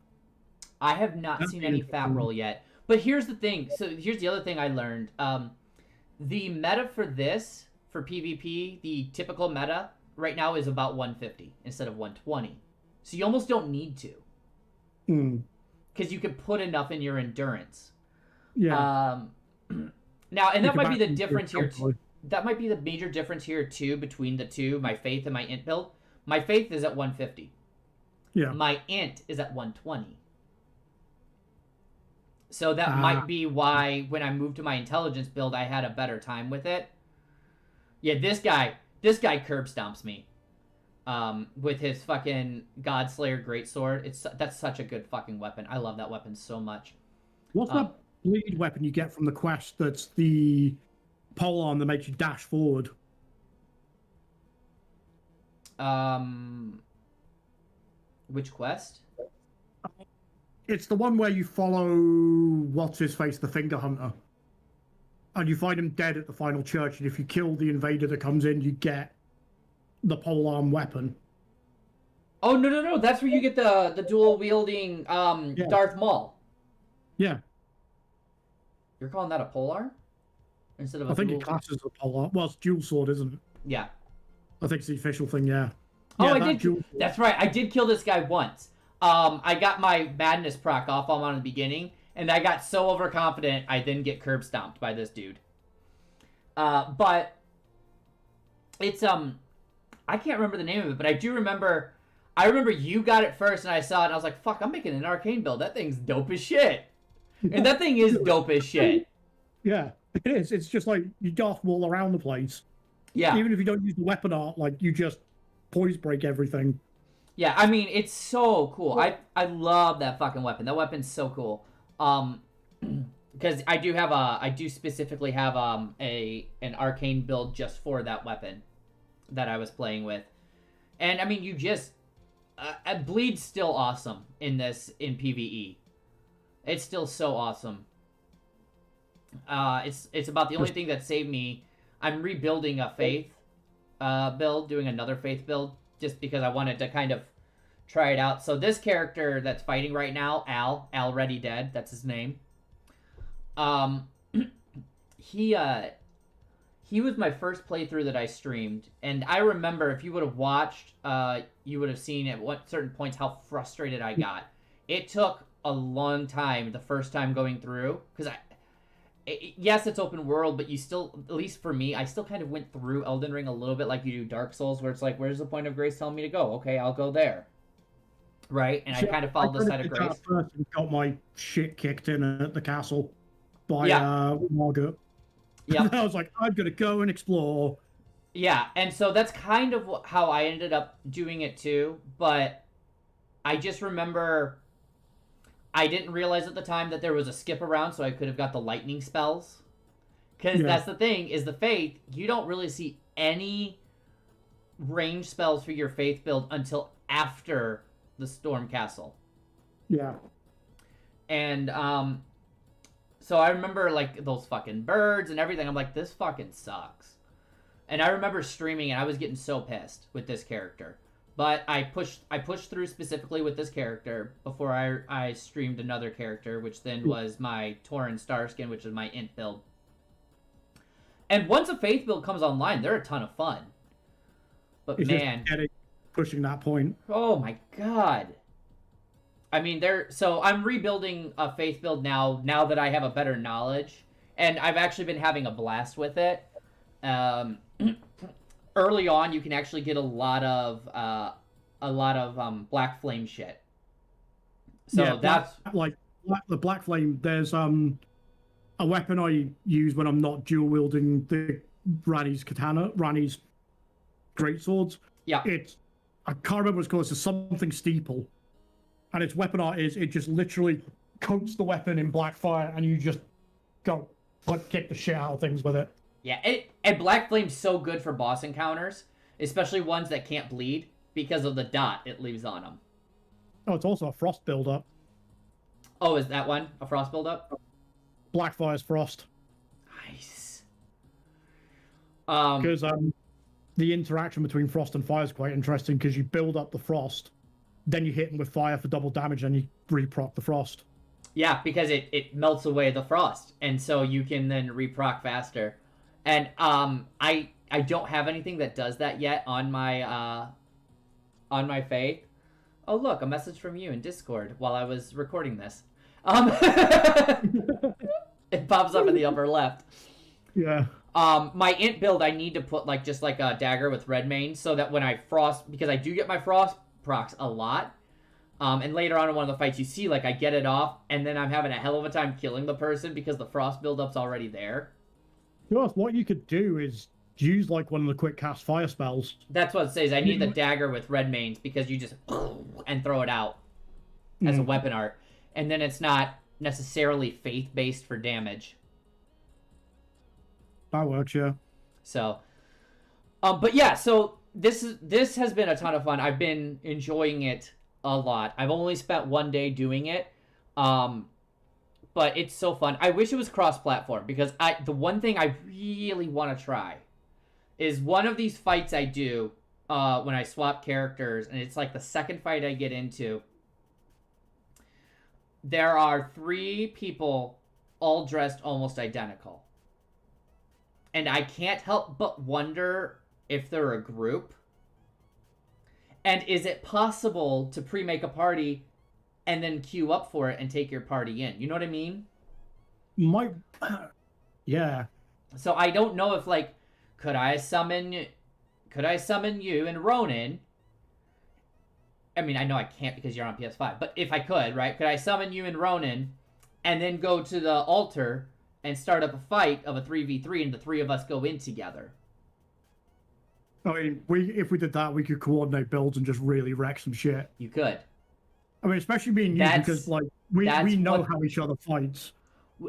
A: I have not seen any fat roll yet. But here's the thing. So here's the other thing I learned. The meta for this, for PvP, the typical meta right now is about 150 instead of 120. So you almost don't need to. Because you can put enough in your endurance.
B: Yeah.
A: Now, and that might be the difference here too. That might be the major difference here too between the two, my faith and my int build. My faith is at 150.
B: Yeah.
A: My int is at 120. So that might be why when I moved to my intelligence build, I had a better time with it. Yeah, this guy curb stomps me. With his fucking Godslayer Greatsword. That's such a good fucking weapon. I love that weapon so much.
B: What's that bleed weapon you get from the quest that's the polearm that makes you dash forward?
A: Which quest?
B: It's the one where you follow what's his face, the Finger Hunter, and you find him dead at the final church. And if you kill the invader that comes in, you get the polearm weapon.
A: Oh no! That's where you get the dual wielding Darth Maul.
B: Yeah.
A: You're calling that a polearm instead of a
B: I think
A: dual...
B: it classes as a polearm. Well, it's dual sword, isn't it?
A: Yeah.
B: I think it's the official thing. Yeah.
A: Oh,
B: yeah,
A: I did. That's right. I did kill this guy once. I got my madness proc off on the beginning, and I got so overconfident I didn't get curb stomped by this dude. But it's I can't remember the name of it, but I do remember. I remember you got it first, and I saw it, and I was like, "Fuck! I'm making an arcane build. That thing's dope as shit." And that thing is dope as shit.
B: Yeah, it is. It's just like you Darth Maul around the place.
A: Yeah.
B: Even if you don't use the weapon art, like you just poise break everything.
A: Yeah, I mean, it's so cool. I love that fucking weapon. That weapon's so cool. Because I do specifically have an arcane build just for that weapon that I was playing with. And I mean, you just Bleed's still awesome in PvE. It's still so awesome. It's about the only thing that saved me. I'm rebuilding a Faith build, doing another Faith build, just because I wanted to kind of try it out. So this character that's fighting right now, Al Ready Dead, that's his name. He was my first playthrough that I streamed, and I remember if you would have watched, you would have seen at what certain points how frustrated I got. It took a long time the first time going through, because yes, it's open world, but you still, at least for me, I still kind of went through Elden Ring a little bit like you do Dark Souls, where it's like, where's the point of Grace telling me to go? Okay, I'll go there. Right? And I kind of followed the side of Grace.
B: First and got my shit kicked in at the castle by Margaret.
A: Yeah.
B: I was like, I'm going to go and explore.
A: Yeah, and so that's kind of how I ended up doing it too, but I just remember I didn't realize at the time that there was a skip around, so I could have got the lightning spells. Because that's the thing, is the Faith, you don't really see any range spells for your Faith build until after the Storm Castle.
B: Yeah.
A: And, so I remember, like, those fucking birds and everything. I'm like, this fucking sucks. And I remember streaming, and I was getting so pissed with this character. But I pushed through specifically with this character before I streamed another character, which then was my Tauren Starskin, which is my int build. And once a Faith build comes online, they're a ton of fun. But
B: it's
A: man,
B: pushing that point.
A: Oh my god. I mean, so I'm rebuilding a Faith build now that I have a better knowledge, and I've actually been having a blast with it. Early on, you can actually get a lot of Black Flame shit. So that's
B: like the Black Flame. There's a weapon I use when I'm not dual wielding the Ranni's katana, Ranni's great swords.
A: Yeah,
B: I can't remember what it's called. It's something steeple, and its weapon art is it just literally coats the weapon in black fire, and you just go kick the shit out of things with it.
A: Yeah, and Black Flame's so good for boss encounters, especially ones that can't bleed, because of the dot it leaves on them.
B: Oh, it's also a frost build-up.
A: Oh, is that one a frost build-up?
B: Blackfire's frost.
A: Nice.
B: Because the interaction between frost and fire is quite interesting, because you build up the frost, then you hit them with fire for double damage, and you reproc the frost.
A: Yeah, because it melts away the frost, and so you can then reproc faster. And I don't have anything that does that yet on my Faith. Oh look, a message from you in Discord while I was recording this. It pops up in the upper left.
B: Yeah.
A: My int build, I need to put just like a dagger with red mane, so that when I frost, because I do get my frost procs a lot. And later on in one of the fights, you see, I get it off, and then I'm having a hell of a time killing the person because the frost buildup's already there.
B: What you could do is use, one of the quick cast fire spells.
A: That's what it says. I need the dagger with red manes, because you just and throw it out as a weapon art. And then it's not necessarily faith-based for damage.
B: That works, yeah.
A: So, but yeah, so this has been a ton of fun. I've been enjoying it a lot. I've only spent one day doing it. But it's so fun. I wish it was cross-platform because the one thing I really want to try is one of these fights I do when I swap characters, and it's like the second fight I get into. There are 3 people all dressed almost identical. And I can't help but wonder if they're a group. And is it possible to pre-make a party and then queue up for it and take your party in? You know what I mean?
B: Yeah.
A: So I don't know if, like, could I summon you and Ronan? I mean, I know I can't because you're on PS5, but if I could, right? Could I summon you and Ronan and then go to the altar and start up a fight of a 3v3 and the 3 of us go in together?
B: I mean, if we did that, we could coordinate builds and just really wreck some shit.
A: You could.
B: I mean, especially me and you, because like we know how each other fights.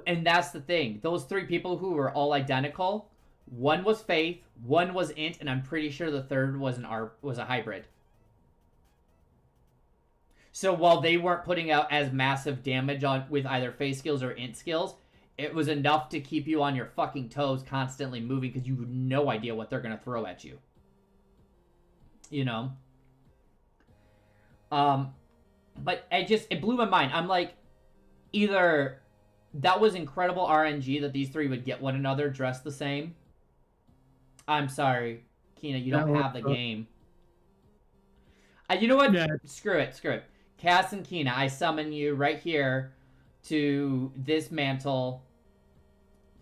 A: And that's the thing. Those 3 people who were all identical, one was Faith, one was Int, and I'm pretty sure the third was a hybrid. So while they weren't putting out as massive damage with either Faith skills or Int skills, it was enough to keep you on your fucking toes, constantly moving, because you have no idea what they're gonna throw at you. You know? But it blew my mind. I'm like, either that was incredible RNG that these 3 would get one another dressed the same. I'm sorry, Kina, you don't have the game. You know what? Yeah. Screw it. Kas and Kina, I summon you right here to this mantle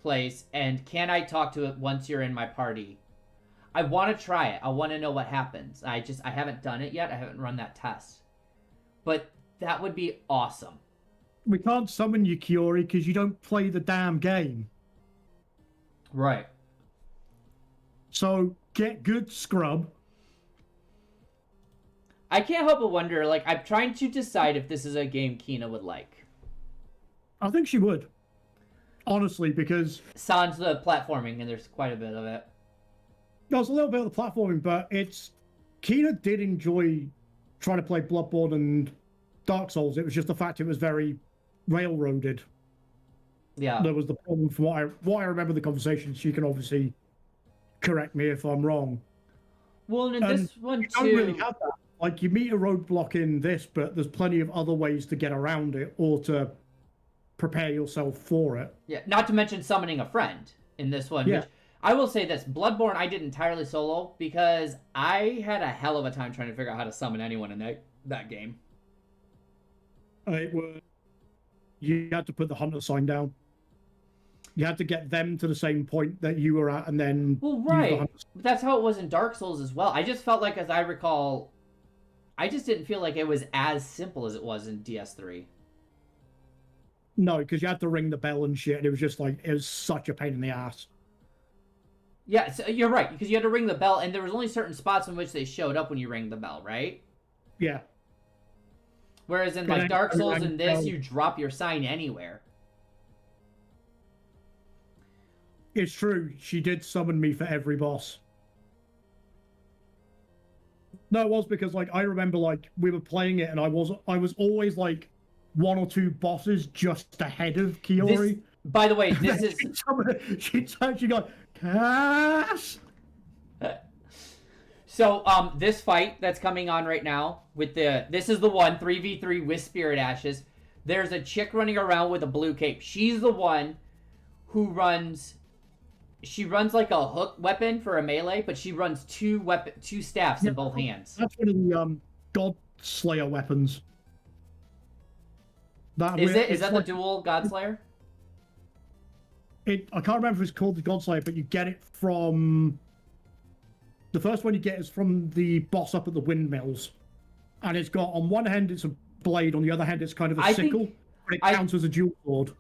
A: place, and can I talk to it once you're in my party? I want to try it. I want to know what happens. I haven't done it yet. I haven't run that test. But that would be awesome.
B: We can't summon you, Kiori, because you don't play the damn game.
A: Right.
B: So get good, scrub.
A: I can't help but wonder, like, I'm trying to decide if this is a game Kina would like.
B: I think she would. Honestly, because...
A: Sans the platforming, and there's quite a bit of it.
B: There's a little bit of the platforming, but it's... Kina did enjoy trying to play Bloodborne and Dark Souls. It was just the fact it was very railroaded.
A: Yeah.
B: That was the problem from what I remember the conversation. She can obviously correct me if I'm wrong.
A: Well, in this one, too...
B: You don't really have that. Like, you meet a roadblock in this, but there's plenty of other ways to get around it or to prepare yourself for it.
A: Yeah, not to mention summoning a friend in this one. Yeah. Which, I will say this, Bloodborne I did entirely solo because I had a hell of a time trying to figure out how to summon anyone in that game.
B: You had to put the hunter sign down. You had to get them to the same point that you were at, and then...
A: Well, right. That's how it was in Dark Souls as well. I just felt like, as I recall... I just didn't feel like it was as simple as it was in DS3.
B: No, because you had to ring the bell and shit, and it was just like, it was such a pain in the ass.
A: Yeah, so you're right, because you had to ring the bell, and there was only certain spots in which they showed up when you rang the bell, right?
B: Yeah.
A: Whereas in, like, Dark Souls and this, you drop your sign anywhere.
B: It's true, she did summon me for every boss. No, it was because, like, I remember, like, we were playing it, and I was always, like, 1 or 2 bosses just ahead of Kiori.
A: By the way, this is...
B: She got, Kas!
A: So, this fight that's coming on right now, with this is the one, 3v3 with Spirit Ashes. There's a chick running around with a blue cape. She's the one who runs... She runs like a hook weapon for a melee, but she runs 2 staffs in both hands.
B: That's one of the God Slayer weapons.
A: Is that the dual God Slayer?
B: I can't remember if it's called the God Slayer, but you get it from... The first one you get is from the boss up at the windmills. And it's got, on one hand, it's a blade, on the other hand, it's kind of a sickle, but it counts as a dual sword.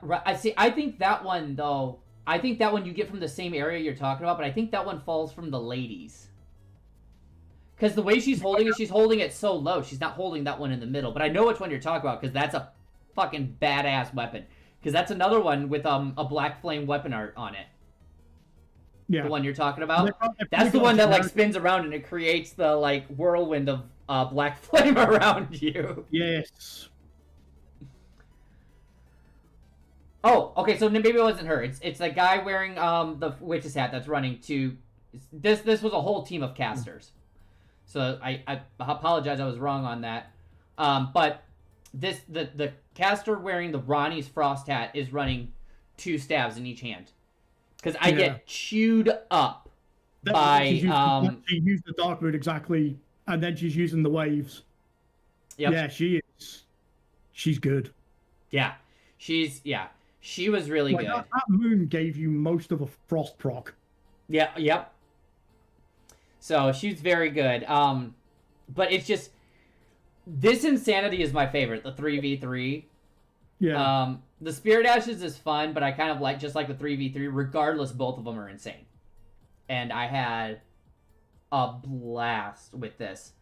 A: Right. I think that one, though... I think that one you get from the same area you're talking about, but I think that one falls from the ladies. Because the way she's holding it so low. She's not holding that one in the middle. But I know which one you're talking about, because that's a fucking badass weapon. Because that's another one with a black flame weapon art on it.
B: Yeah.
A: The one you're talking about?
B: They've
A: That's the
B: got
A: one that like
B: generic-
A: spins around and it creates the like whirlwind of black flame around you.
B: Yes.
A: Oh, okay, so maybe it wasn't her. It's a guy wearing the witch's hat that's running to this was a whole team of casters. So I apologize, I was wrong on that. But the caster wearing the Ronnie's frost hat is running 2 stabs in each hand. Because I get chewed up by
B: she used the dark mood exactly, and then she's using the waves.
A: Yep.
B: Yeah, she's good.
A: Yeah. She was really good.
B: That moon gave you most of a frost proc.
A: Yeah, yep. So she's very good. But it's just this insanity is my favorite, the 3v3.
B: Yeah.
A: The Spirit Ashes is fun, but I kind of like just like the 3v3. Regardless, both of them are insane. And I had a blast with this.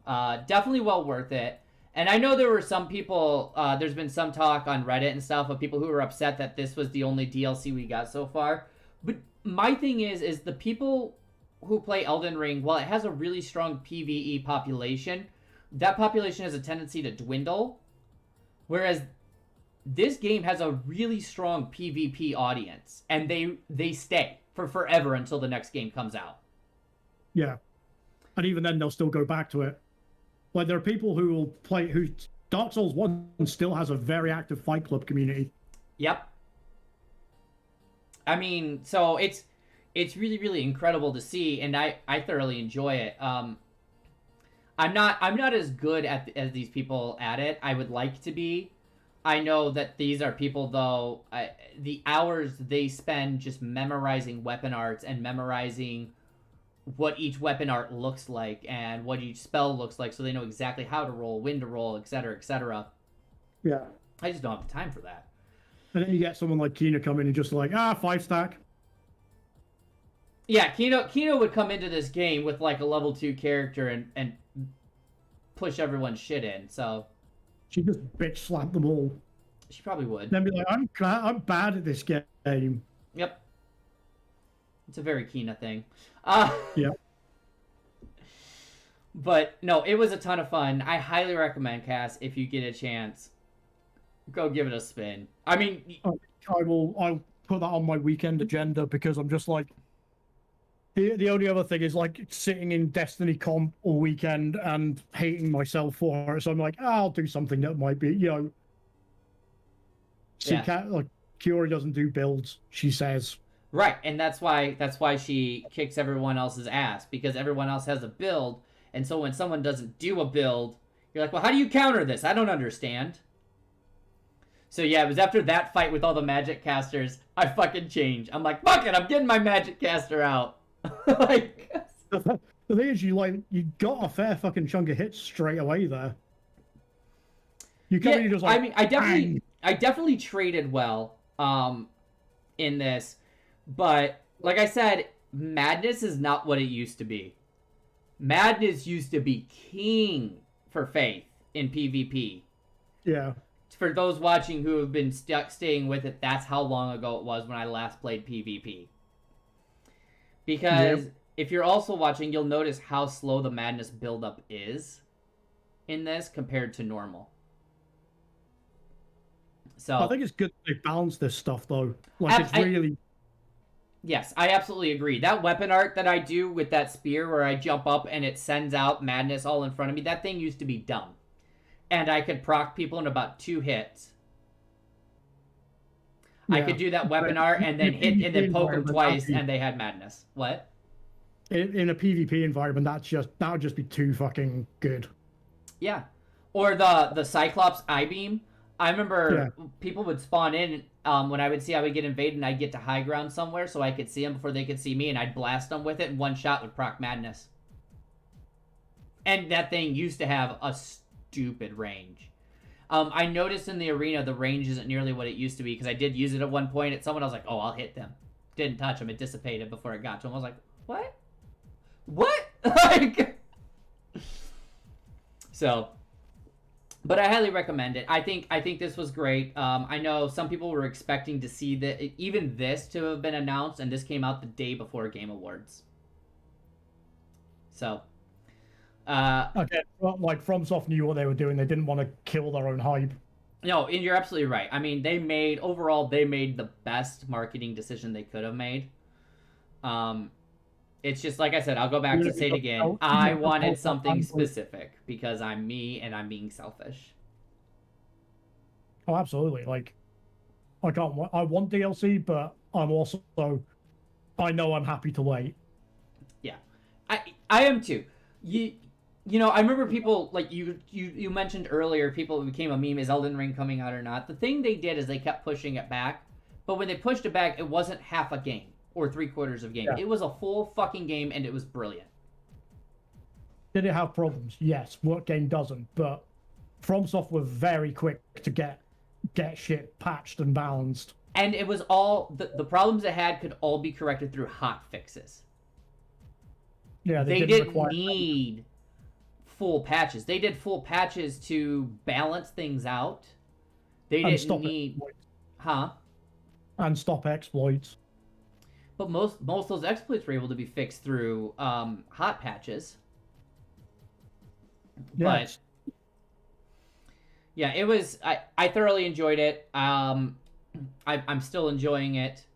A: Definitely well worth it. And I know there were some people, there's been some talk on Reddit and stuff of people who were upset that this was the only DLC we got so far. But my thing is the people who play Elden Ring, while it has a really strong PvE population, that population has a tendency to dwindle. Whereas this game has a really strong PvP audience. And they stay for forever until the next game comes out.
B: Yeah. And even then, they'll still go back to it. Like, there are people who will play, who Dark Souls 1 still has a very active Fight Club community.
A: Yep. I mean, so it's really, really incredible to see, and I thoroughly enjoy it. I'm not as good as these people at it. I would like to be. I know that these are people, though, the hours they spend just memorizing weapon arts and memorizing what each weapon art looks like and what each spell looks like, so they know exactly how to roll, when to roll, etc., etc.
B: Yeah.
A: I just don't have the time for that.
B: And then you get someone like Kina come in and just like, 5-stack.
A: Yeah, Kino would come into this game with like a level 2 character and push everyone's shit in, so...
B: She just bitch slap them all.
A: She probably would.
B: Then be like, I'm bad at this game.
A: Yep. It's a very Kina thing.
B: Yeah.
A: But no, it was a ton of fun. I highly recommend, Cass, if you get a chance, go give it a spin. I mean,
B: I'll put that on my weekend agenda because I'm just like, the only other thing is like sitting in Destiny comp all weekend and hating myself for it. So I'm like, I'll do something that might be, like Kiori doesn't do builds, she says.
A: Right, and that's why she kicks everyone else's ass, because everyone else has a build, and so when someone doesn't do a build, you're like, well, how do you counter this? I don't understand. So yeah, it was after that fight with all the magic casters, I fucking changed. I'm like, fuck it, I'm getting my magic caster out. Like,
B: the thing is, you got a fair fucking chunk of hits straight away there. You come in and just like,
A: I mean, I definitely traded well in this. But, like I said, Madness is not what it used to be. Madness used to be king for Faith in PvP.
B: Yeah.
A: For those watching who have been staying with it, that's how long ago it was when I last played PvP. Because if you're also watching, you'll notice how slow the Madness buildup is in this compared to normal. So
B: I think it's good they balance this stuff, though. Like, it's really...
A: Yes, I absolutely agree. That weapon art that I do with that spear where I jump up and it sends out Madness all in front of me, that thing used to be dumb. And I could proc people in about 2 hits. Yeah. I could do that weapon art and then hit and then poke them twice and they had Madness. What?
B: In a PvP environment, that would just be too fucking good.
A: Yeah. Or the Cyclops I-beam. I remember people would spawn in when I would see I would get invaded and I'd get to high ground somewhere so I could see them before they could see me, and I'd blast them with it, and one shot would proc Madness. And that thing used to have a stupid range. I noticed in the arena the range isn't nearly what it used to be, because I did use it at one point at someone. I was like, oh, I'll hit them. Didn't touch them. It dissipated before it got to them. I was like, what? What? Like, so, But I highly recommend it. I think this was great. I know some people were expecting to see even this to have been announced, and this came out the day before Game Awards. So,
B: okay, well, like FromSoft knew what they were doing. They didn't want to kill their own hype.
A: No, and you're absolutely right. I mean, they made the best marketing decision they could have made. It's just like I said. I'll go back to say it again. I wanted something specific because I'm me and I'm being selfish.
B: Oh, absolutely. Like, I want DLC, but I'm also, I know I'm happy to wait.
A: Yeah, I am too. You know, I remember people like you mentioned earlier. People became a meme. Is Elden Ring coming out or not? The thing they did is they kept pushing it back, but when they pushed it back, it wasn't half a game or 3/4 of game. Yeah. It was a full fucking game, and it was brilliant.
B: Did it have problems? Yes. What game doesn't? But FromSoft were very quick to get shit patched and balanced.
A: And it was all the problems it had could all be corrected through hot fixes.
B: Yeah,
A: they didn't need full patches. They did full patches to balance things out. They didn't need,
B: and stop exploits.
A: But most of those exploits were able to be fixed through hot patches.
B: Yes.
A: But yeah, it was. I thoroughly enjoyed it. I'm still enjoying it.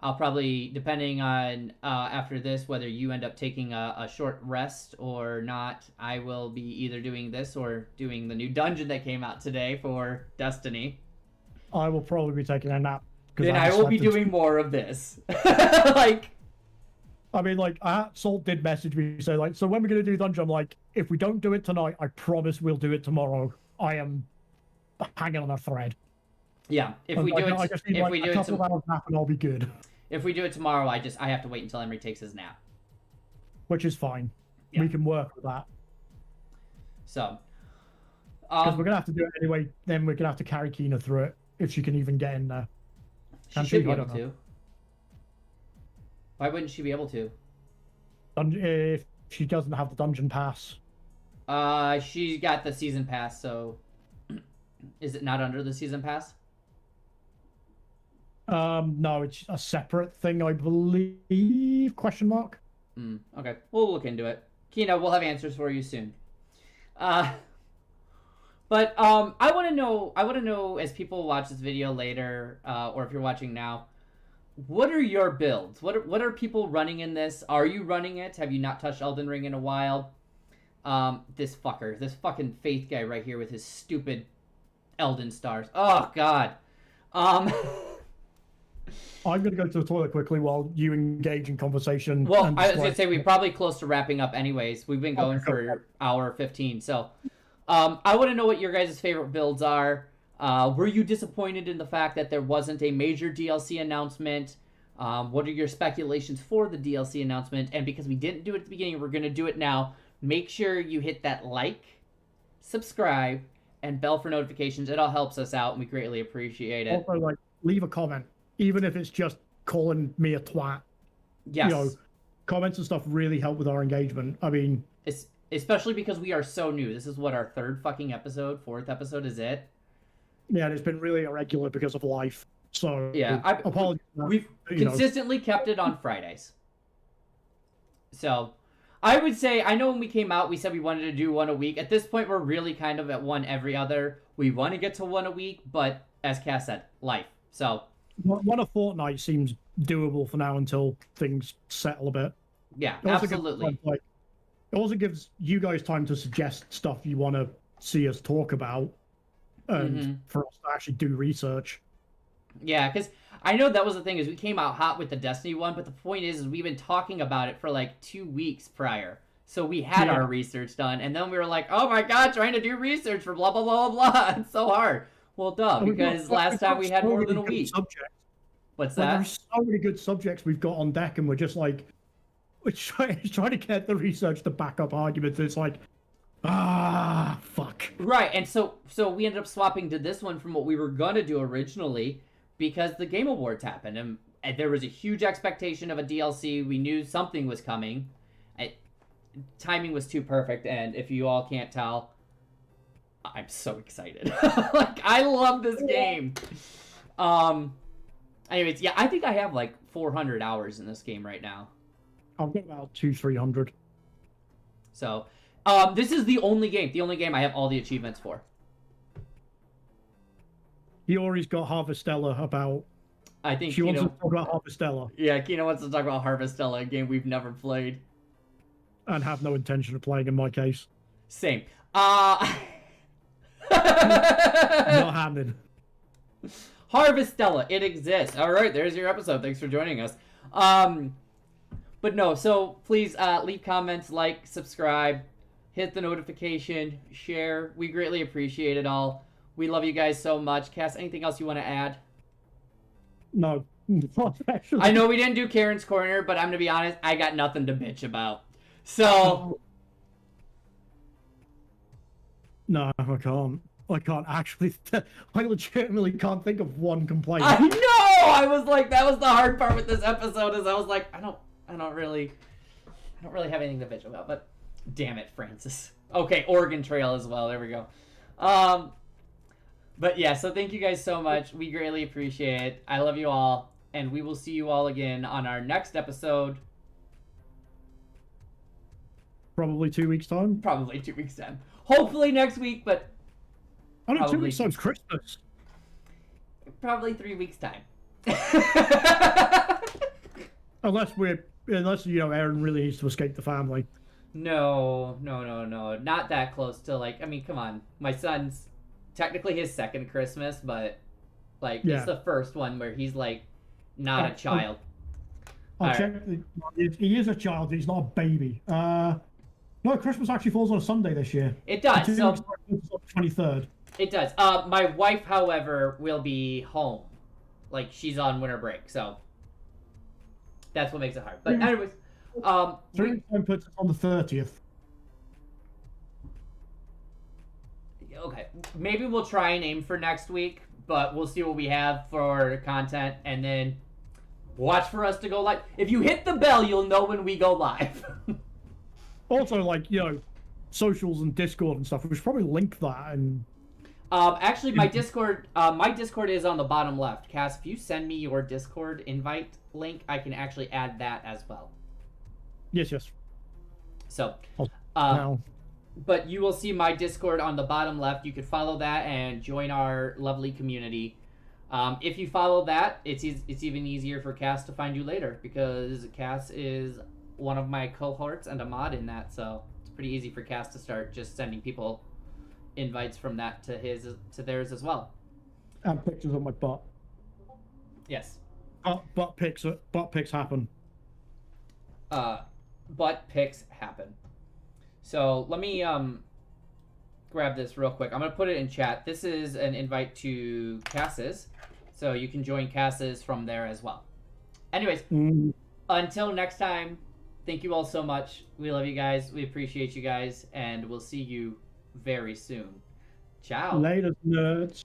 A: I'll probably, depending on after this, whether you end up taking a short rest or not, I will be either doing this or doing the new dungeon that came out today for Destiny.
B: I will probably be taking a nap.
A: Then I will be doing more of this. Like,
B: I mean, like, Salt did message me, so like, so when we're gonna do dungeon, I'm like, if we don't do it tonight, I promise we'll do it tomorrow. I am hanging on a thread.
A: Yeah, if we do it,
B: if we do it, a couple of hours nap and I'll be good.
A: If we do it tomorrow, I have to wait until Emery takes his nap,
B: which is fine. Yeah. We can work with that.
A: So,
B: because we're gonna have to do it anyway. Then we're gonna have to carry Kina through it if she can even get in there.
A: She should be able to. Why wouldn't she be able to?
B: If she doesn't have the dungeon pass.
A: She got the season pass, so is it not under the season pass?
B: No, it's a separate thing, I believe. Question mark.
A: Okay, we'll look into it. Kina, we'll have answers for you soon. But I want to know as people watch this video later, or if you're watching now, what are your builds? What are people running in this? Are you running it? Have you not touched Elden Ring in a while? This fucking Faith guy right here with his stupid Elden stars. Oh God.
B: I'm going to go to the toilet quickly while you engage in conversation.
A: Well, I was going to say we're probably close to wrapping up anyways. We've been going for hour 15. So I want to know what your guys' favorite builds are. Were you disappointed in the fact that there wasn't a major DLC announcement? What are your speculations for the DLC announcement? And because we didn't do it at the beginning, we're going to do it now. Make sure you hit that like, subscribe, and bell for notifications. It all helps us out, and we greatly appreciate it.
B: Also, like, leave a comment. Even if it's just calling me a twat.
A: Yes.
B: You know, comments and stuff really help with our engagement. I mean...
A: Especially because we are so new. This is what, our fourth episode is it?
B: Yeah, and it's been really irregular because of life. So,
A: yeah,
B: apologies.
A: We've consistently kept it on Fridays. So, I would say, I know when we came out, we said we wanted to do one a week. At this point, we're really kind of at one every other. We want to get to one a week, but as Cass said, life. So...
B: One a fortnight seems doable for now until things settle a bit.
A: Yeah, absolutely.
B: It also gives you guys time to suggest stuff you want to see us talk about and for us to actually do research.
A: Yeah, because I know that was the thing, is we came out hot with the Destiny one, but the point is we've been talking about it for like 2 weeks prior. So we had our research done, and then we were like, oh my God, trying to do research for blah, blah, blah, blah. It's so hard. Well, duh, because last time we had more than a week. What's that?
B: There's so many good subjects we've got on deck, and we're just like, we're trying to get the research to back up arguments. It's like, fuck.
A: Right, and so we ended up swapping to this one from what we were gonna do originally because the Game Awards happened, and there was a huge expectation of a DLC. We knew something was coming. Timing was too perfect, and if you all can't tell, I'm so excited. Like, I love this game. Anyways, yeah, I think I have like 400 hours in this game right now.
B: I've got about 200-300.
A: So, this is the only game I have all the achievements for.
B: Yori's got Harvestella about.
A: I think
B: she wants to talk about Harvestella.
A: Yeah, Kino wants to talk about Harvestella, a game we've never played.
B: And have no intention of playing in my case.
A: Same.
B: Not happening.
A: Harvestella, it exists. All right, there's your episode. Thanks for joining us. But no, so please leave comments, like, subscribe, hit the notification, share. We greatly appreciate it all. We love you guys so much. Cass, anything else you want to add?
B: No, not especially.
A: I know we didn't do Karen's Corner, but I'm going to be honest, I got nothing to bitch about. So...
B: No, I can't. I can't actually. I legitimately can't think of one complaint.
A: I know! I was like, that was the hard part with this episode, is I was like, I don't really have anything to bitch about, but damn it, Francis. Okay, Oregon Trail as well. There we go. But yeah, so thank you guys so much. We greatly appreciate it. I love you all, and we will see you all again on our next episode.
B: Probably 2 weeks' time.
A: Probably 2 weeks' time. Hopefully next week, but...
B: I know 2 weeks' time's Christmas.
A: Probably 3 weeks' time.
B: Unless Aaron really needs to escape the family.
A: No. Not that close to, like, I mean, come on. My son's technically his second Christmas, but, like, it's the first one where he's, like, not a child.
B: I'll check. He is a child, he's not a baby. No, Christmas actually falls on a Sunday this year.
A: It does. So,
B: it's on the 23rd.
A: It does. My wife, however, will be home. Like, she's on winter break, so that's what makes it hard. But anyways,
B: 3 weeks time puts us on the 30th.
A: Okay, maybe we'll try and aim for next week, but we'll see what we have for content, and then watch for us to go live. If you hit the bell, you'll know when we go live.
B: Also, like, socials and Discord and stuff. We should probably link that. And
A: actually, my Discord is on the bottom left. Cass, if you send me your Discord invite link, I can actually add that as well.
B: Yes.
A: So,
B: now.
A: But you will see my Discord on the bottom left. You could follow that and join our lovely community. If you follow that, it's even easier for Cass to find you later, because Cass is one of my cohorts and a mod in that, so it's pretty easy for Cass to start just sending people invites from that to theirs as well.
B: And pictures of my butt.
A: Yes.
B: Butt pics happen.
A: Butt pics happen. So let me grab this real quick. I'm gonna put it in chat. This is an invite to Cass's, so you can join Cass's from there as well. Anyways, until next time, thank you all so much. We love you guys. We appreciate you guys, and we'll see you very soon. Ciao.
B: Later, nerds.